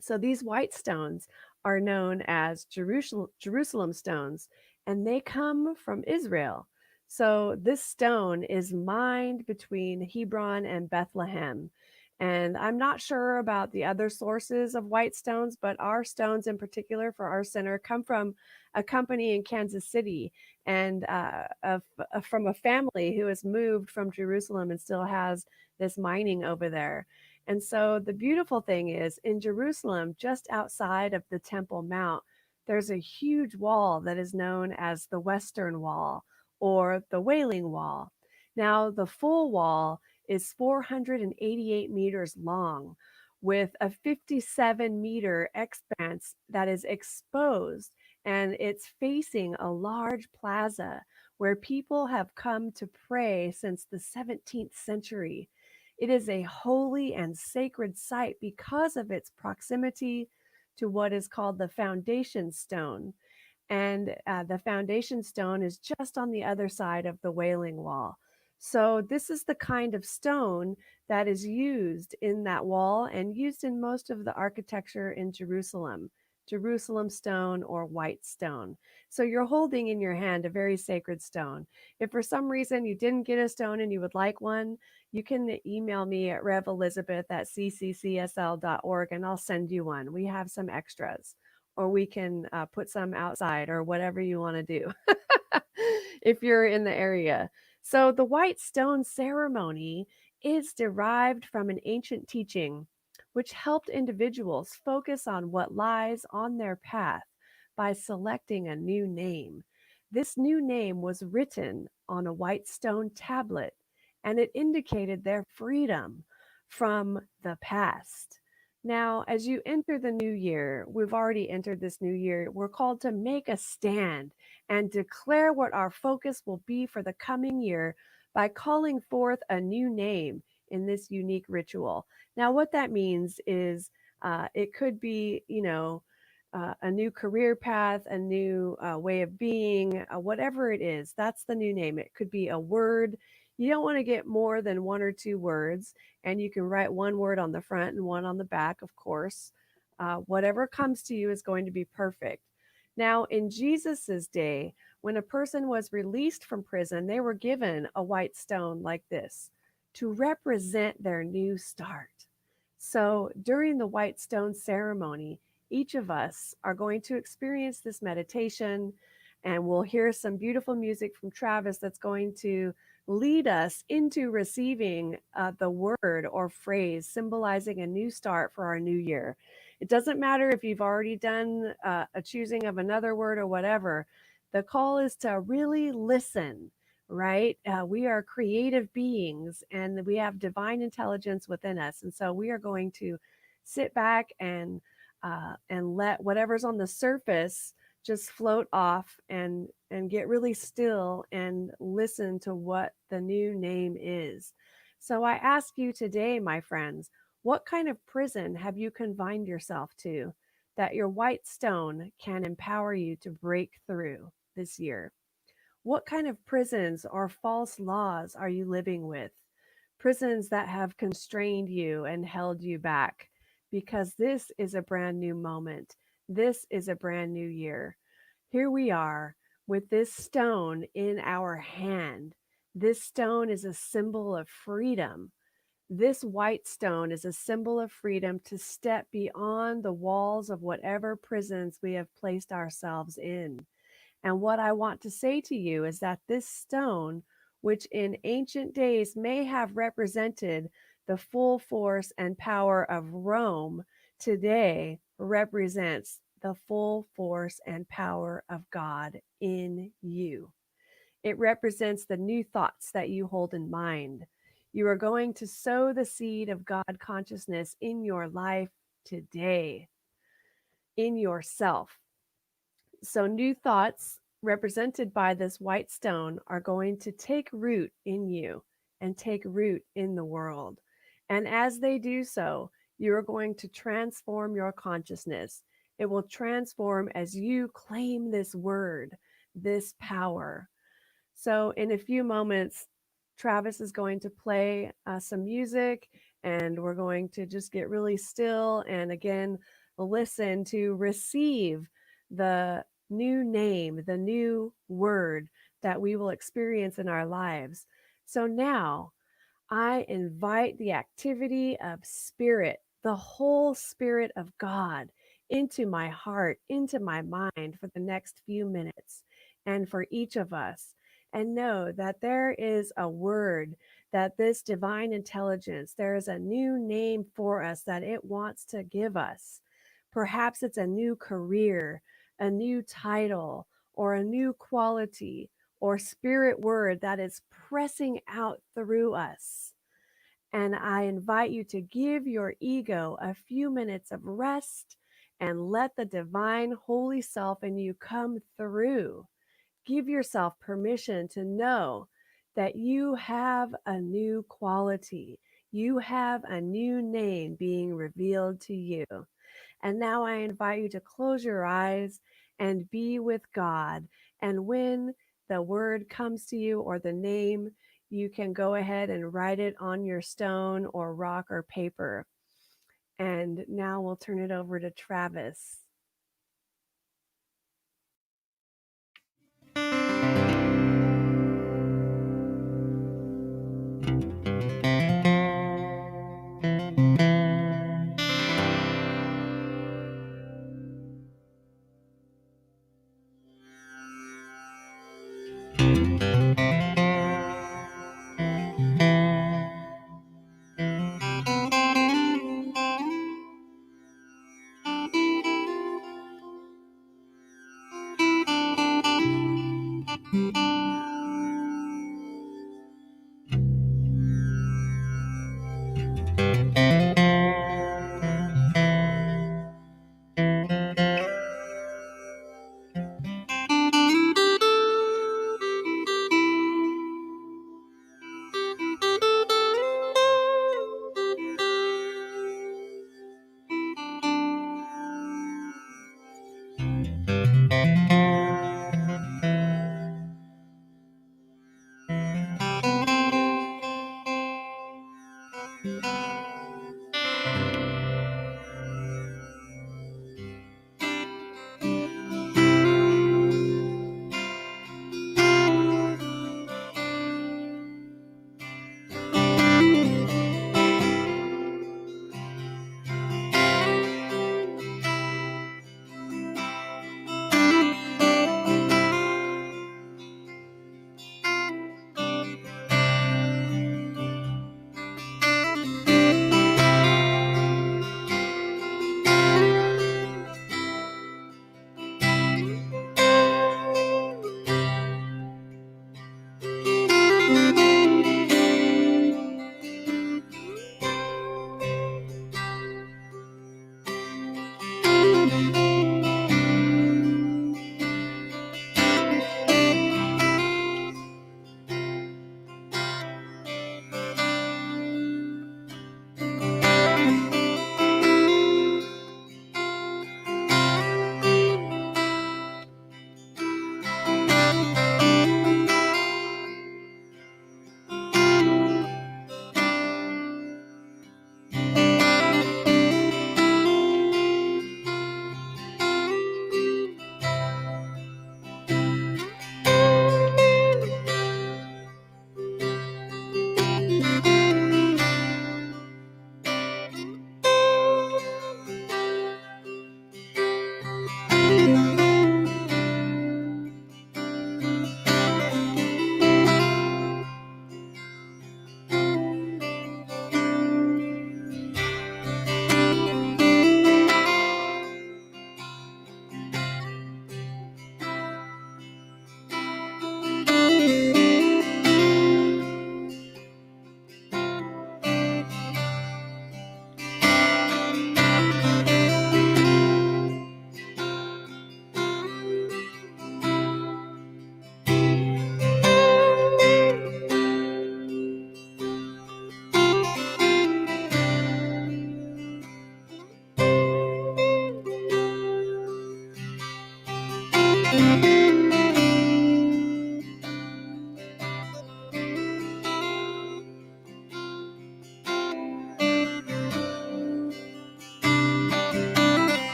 So these white stones are known as Jerusalem stones, and they come from Israel. So this stone is mined between Hebron and Bethlehem. And I'm not sure about the other sources of white stones, but our stones in particular for our center come from a company in Kansas City and from a family who has moved from Jerusalem and still has this mining over there. And so the beautiful thing is in Jerusalem, just outside of the Temple Mount, there's a huge wall that is known as the Western Wall or the Wailing Wall. Now, the full wall is 488 meters long with a 57-meter expanse that is exposed, and it's facing a large plaza where people have come to pray since the 17th century. It is a holy and sacred site because of its proximity to what is called the foundation stone. And the foundation stone is just on the other side of the Wailing Wall. So this is the kind of stone that is used in that wall and used in most of the architecture in Jerusalem. Jerusalem stone or white stone. So you're holding in your hand a very sacred stone. If for some reason you didn't get a stone and you would like one, you can email me at revelizabeth@cccsl.org and I'll send you one. We have some extras, or we can put some outside, or whatever you want to do if you're in the area. So the white stone ceremony is derived from an ancient teaching which helped individuals focus on what lies on their path by selecting a new name. This new name was written on a white stone tablet, and it indicated their freedom from the past. Now, as you enter the new year, we've already entered this new year, we're called to make a stand and declare what our focus will be for the coming year by calling forth a new name in this unique ritual. Now, what that means is it could be, a new career path, a new way of being, whatever it is, that's the new name. It could be a word. You don't want to get more than one or two words, and you can write one word on the front and one on the back, of course. Whatever comes to you is going to be perfect. Now, in Jesus's day, when a person was released from prison, they were given a white stone like this to represent their new start. So during the white stone ceremony, each of us are going to experience this meditation, and we'll hear some beautiful music from Travis that's going to lead us into receiving the word or phrase symbolizing a new start for our new year. It doesn't matter if you've already done a choosing of another word or whatever. The call is to really listen, right? We are creative beings and we have divine intelligence within us. And so we are going to sit back and let whatever's on the surface just float off and get really still and listen to what the new name is. So I ask you today, my friends, what kind of prison have you confined yourself to that your white stone can empower you to break through this year? What kind of prisons or false laws are you living with? Prisons that have constrained you and held you back, because this is a brand new moment. This is a brand new year. Here we are with this stone in our hand. This stone is a symbol of freedom. This white stone is a symbol of freedom to step beyond the walls of whatever prisons we have placed ourselves in. And what I want to say to you is that this stone, which in ancient days may have represented the full force and power of Rome, today represents the full force and power of God in you. It represents the new thoughts that you hold in mind. You are going to sow the seed of God consciousness in your life today, in yourself. So new thoughts represented by this white stone are going to take root in you and take root in the world. And as they do so, you're going to transform your consciousness. It will transform as you claim this word this power. So in a few moments, Travis is going to play some music, and we're going to just get really still and again listen to receive the new name, the new word that we will experience in our lives. So now I invite the activity of spirit, the whole spirit of God, into my heart, into my mind for the next few minutes, and for each of us. And know that there is a word, that this divine intelligence, there is a new name for us that it wants to give us. Perhaps it's a new career, a new title, or a new quality or spirit word that is pressing out through us. And I invite you to give your ego a few minutes of rest and let the divine holy self in you come through. Give yourself permission to know that you have a new quality. You have a new name being revealed to you. And now I invite you to close your eyes and be with God. And when the word comes to you or the name, you can go ahead and write it on your stone or rock or paper. And now we'll turn it over to Travis.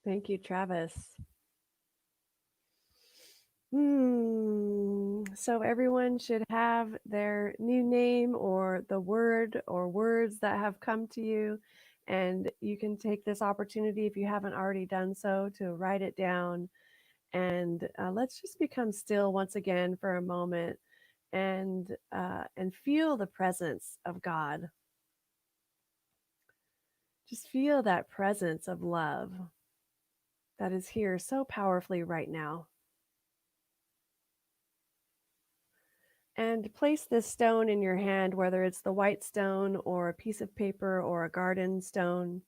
Thank you, Travis. So everyone should have their new name or the word or words that have come to you. And you can take this opportunity, if you haven't already done so, to write it down. And let's just become still once again for a moment and feel the presence of God. Just feel that presence of love that is here so powerfully right now. And place this stone in your hand, whether it's the white stone or a piece of paper or a garden stone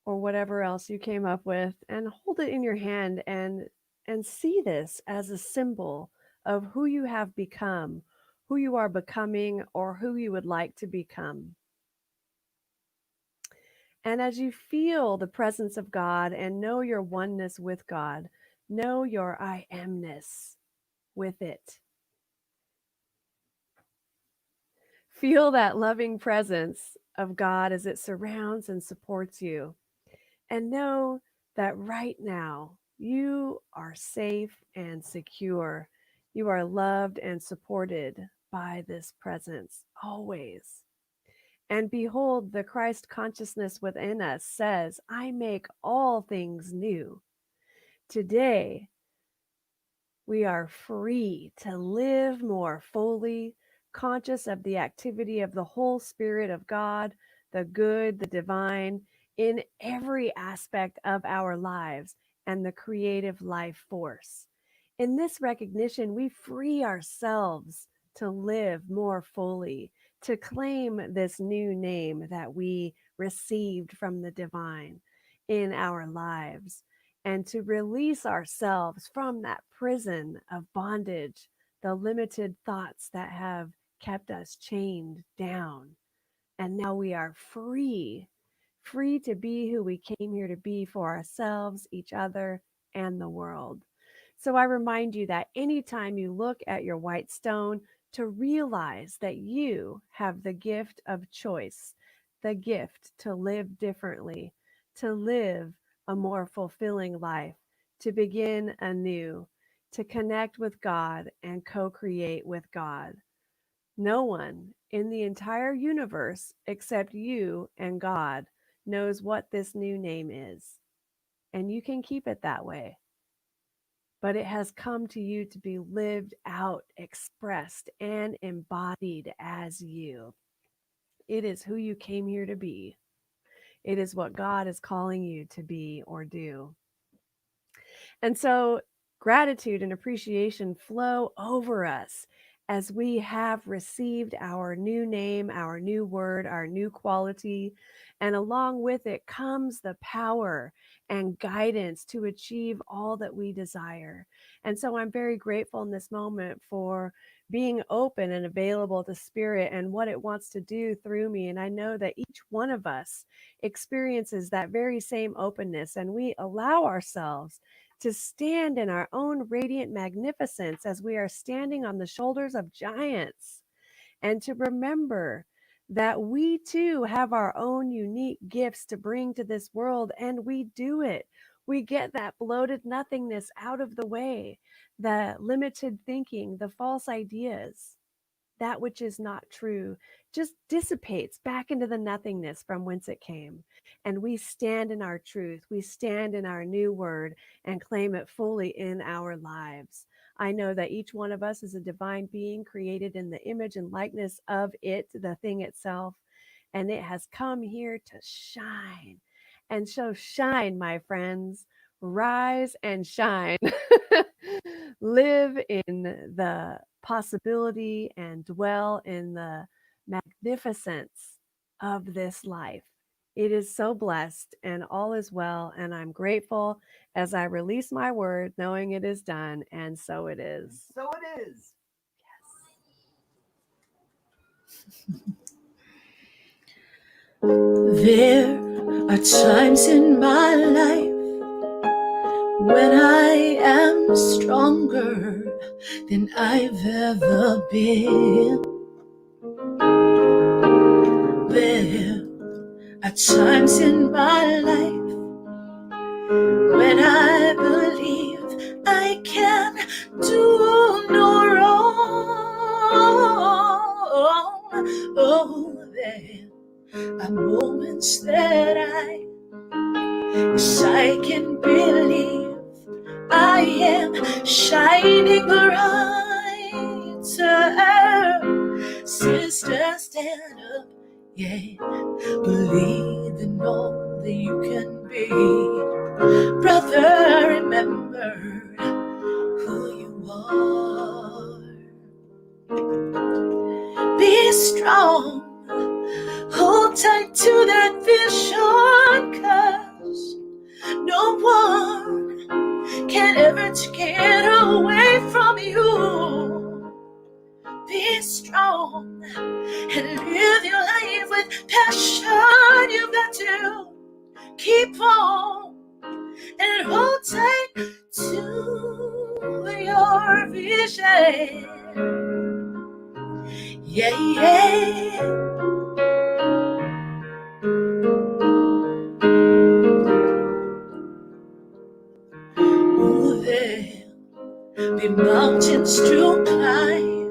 or whatever else you came up with, and hold it in your hand and see this as a symbol of who you have become, who you are becoming, or who you would like to become. And as you feel the presence of God and know your oneness with God, know your I amness with it. Feel that loving presence of God as it surrounds and supports you. And know that right now you are safe and secure. You are loved and supported by this presence always. And behold, the Christ consciousness within us says, I make all things new. Today, we are free to live more fully, conscious of the activity of the whole Spirit of God, the good, the divine, in every aspect of our lives and the creative life force. In this recognition, we free ourselves to live more fully, to claim this new name that we received from the divine in our lives, and to release ourselves from that prison of bondage, the limited thoughts that have kept us chained down. And now we are free to be who we came here to be for ourselves, each other, and the world. So I remind you that anytime you look at your white stone, to realize that you have the gift of choice, the gift to live differently, to live a more fulfilling life, to begin anew, to connect with God and co-create with God. No one in the entire universe except you and God knows what this new name is, and you can keep it that way. But it has come to you to be lived out, expressed, and embodied as you. It is who you came here to be. It is what God is calling you to be or do. And so gratitude and appreciation flow over us as we have received our new name, our new word, our new quality. And along with it comes the power and guidance to achieve all that we desire. And so I'm very grateful in this moment for being open and available to Spirit and what it wants to do through me. And I know that each one of us experiences that very same openness, and we allow ourselves to stand in our own radiant magnificence as we are standing on the shoulders of giants, and to remember that we too have our own unique gifts to bring to this world, and we do it. We get that bloated nothingness out of the way, the limited thinking, the false ideas. That which is not true just dissipates back into the nothingness from whence it came. And we stand in our truth. We stand in our new word and claim it fully in our lives. I know that each one of us is a divine being created in the image and likeness of it, the thing itself. And it has come here to shine. And so shine, my friends. Rise and shine. Live in the possibility and dwell in the magnificence of this life. It is so blessed and all is well, and I'm grateful as I release my word, knowing it is done, and so it is. So it is. There are times in my life when I am stronger than I've ever been. There are times in my life do no wrong. Oh, there are moments that I can believe I am shining brighter. Sister, stand up, yeah. Believe in all that you can be. Brother, remember who you are. Be strong, hold tight to that vision, 'cause no one can ever take it away from you. Be strong and live your life with passion. You've got to keep on and hold tight to your vision. Yeah, yeah. Oh, there'll be mountains to climb,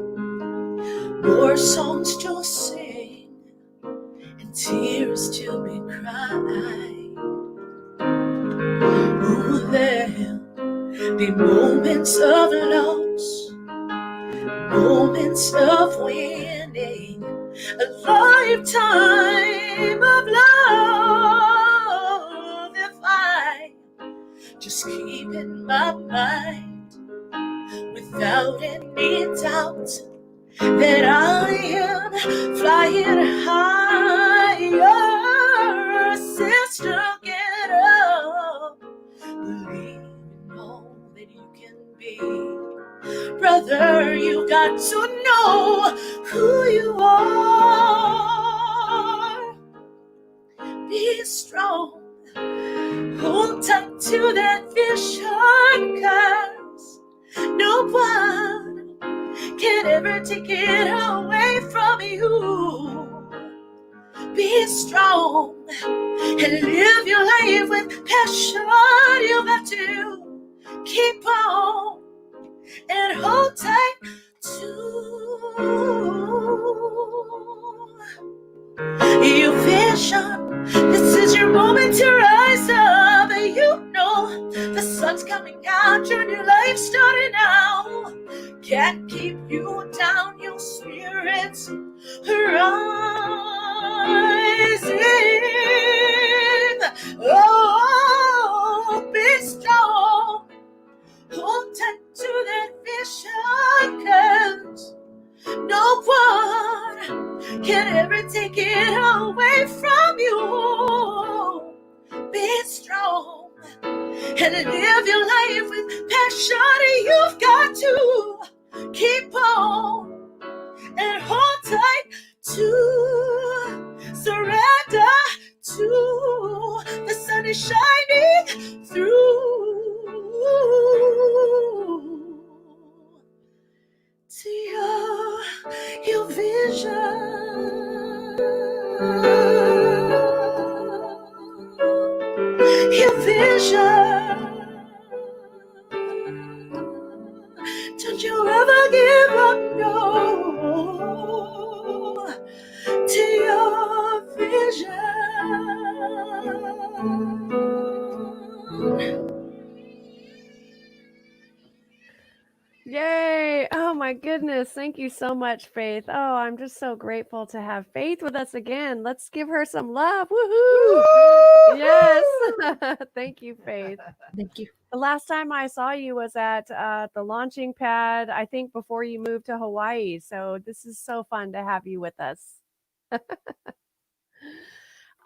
more songs to sing, and tears to be cried. Oh, there'll be moments of loss, moments of winning, a lifetime of love. If I just keep in my mind without any doubt that I am flying higher. Sister, get up, believe in all that you can be. Brother, you got to know who you are. Be strong, hold tight to that vision, 'cause no one can ever take it away from you. Be strong and live your life with passion. You've got to keep on and hold tight to your vision. This is your moment to rise up. You know the sun's coming out, your new life starting now. Can't keep you down, your spirit's rising. Oh, be strong, hold tight to that vision, 'cause no one can ever take it away from you. Be strong and live your life with passion. You've got to keep on and hold tight to surrender to the sun is shining through to your vision. Your vision. Don't you ever give up, no, to your vision. Yay. Oh my goodness. Thank you so much, Faith. Oh, I'm just so grateful to have Faith with us again. Let's give her some love. Woohoo! Yes. Thank you, Faith. Thank you. The last time I saw you was at the launching pad, I think before you moved to Hawaii. So this is so fun to have you with us.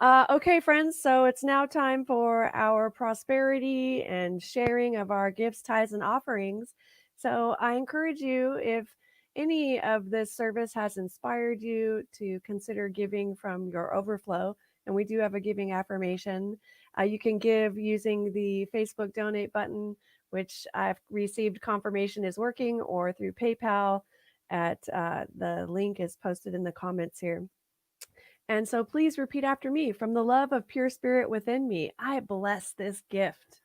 Okay, friends, so it's now time for our prosperity and sharing of our gifts, tithes, and offerings. So I encourage you, if any of this service has inspired you, to consider giving from your overflow. And we do have a giving affirmation. You can give using the Facebook donate button, which I've received confirmation is working, or through PayPal at the link is posted in the comments here. And so please repeat after me. From the love of pure spirit within me, I bless this gift.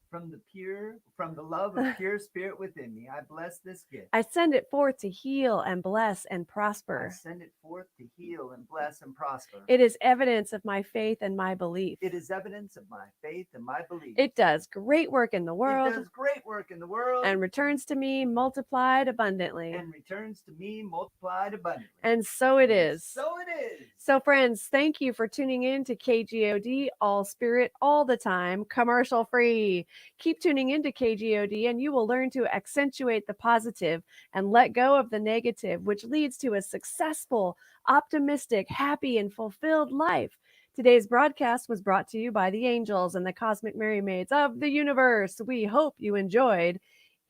from the love of pure spirit within me, I bless this gift. I send it forth to heal and bless and I prosper. send it forth to heal and bless and prosper. It is evidence of my faith and my belief. It is evidence of my faith and my belief. It does great work in the It world does great work in the world and returns to me multiplied abundantly. and returns to me multiplied abundantly. And so it is. So it is. So, friends, thank you for tuning in to KGOD, all spirit, all the time, commercial free. Keep tuning into KGOD and you will learn to accentuate the positive and let go of the negative, which leads to a successful, optimistic, happy, and fulfilled life. Today's broadcast was brought to you by the angels and the cosmic merry maids of the universe. We hope you enjoyed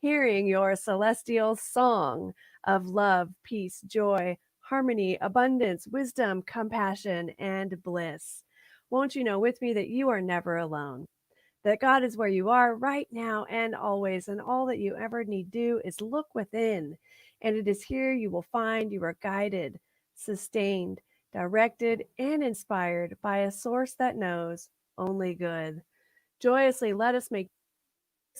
hearing your celestial song of love, peace, joy, harmony, abundance, wisdom, compassion, and bliss. Won't you know with me that you are never alone? That God is where you are right now and always, and all that you ever need do is look within. And it is here you will find you are guided, sustained, directed, and inspired by a source that knows only good. Joyously let us make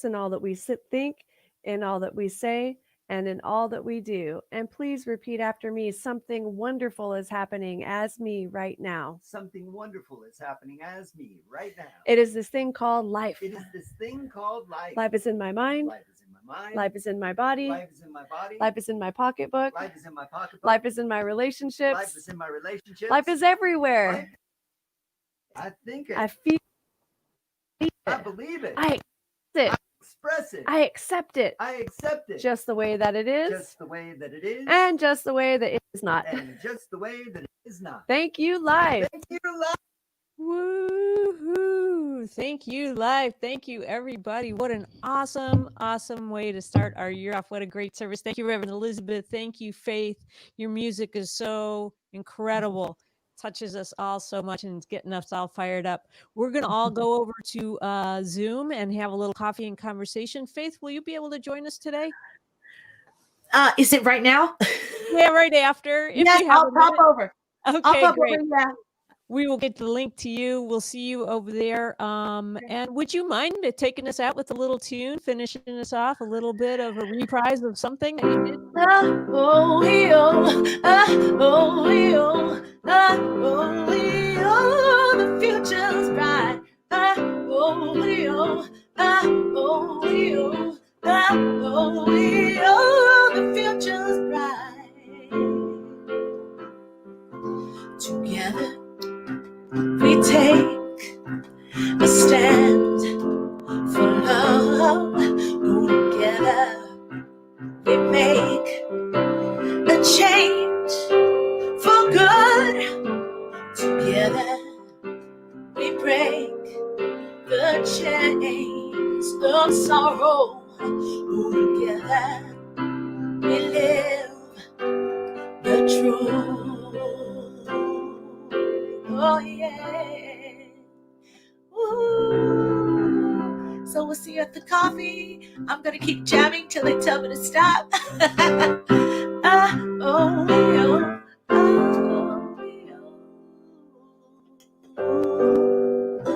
in all that we think, in all that we say, and in all that we do. And please repeat after me, something wonderful is happening as me right now. Something wonderful is happening as me right now. It is this thing called life. It is this thing called life. Life is in my mind. Life is in my mind. Life is in my body. Life is in my body. Life is in my pocketbook. Life is in my pocketbook. Life is in my relationships. Life is in my relationships. Life is everywhere. Life- I think it. I feel it. I believe it. I accept it. I express it. I accept it. I accept it. Just the way that it is. Just the way that it is. And just the way that it is not. And just the way that it is not. Thank you, life. Thank you, life. Woohoo! Thank you, live. Thank you, everybody. What an awesome, awesome way to start our year off. What a great service. Thank you, Reverend Elizabeth. Thank you, Faith. Your music is so incredible. Touches us all so much and it's getting us all fired up. We're going to all go over to Zoom and have a little coffee and conversation. Faith, will you be able to join us today? Is it right now? Yeah, right after. If Yes, you have I'll a pop minute. over. Okay, I'll pop great. over. Yeah. We will get the link to you. We'll see you over there. And would you mind taking us out with a little tune, finishing us off, a little bit of a reprise of something that you did? The future's bright. The future's bright. Together we take a stand for love. Together we make a change for good. Together we break the chains of sorrow. Together we live the truth. Oh yeah. Ooh. So we'll see you at the coffee. I'm gonna keep jamming till they tell me to stop.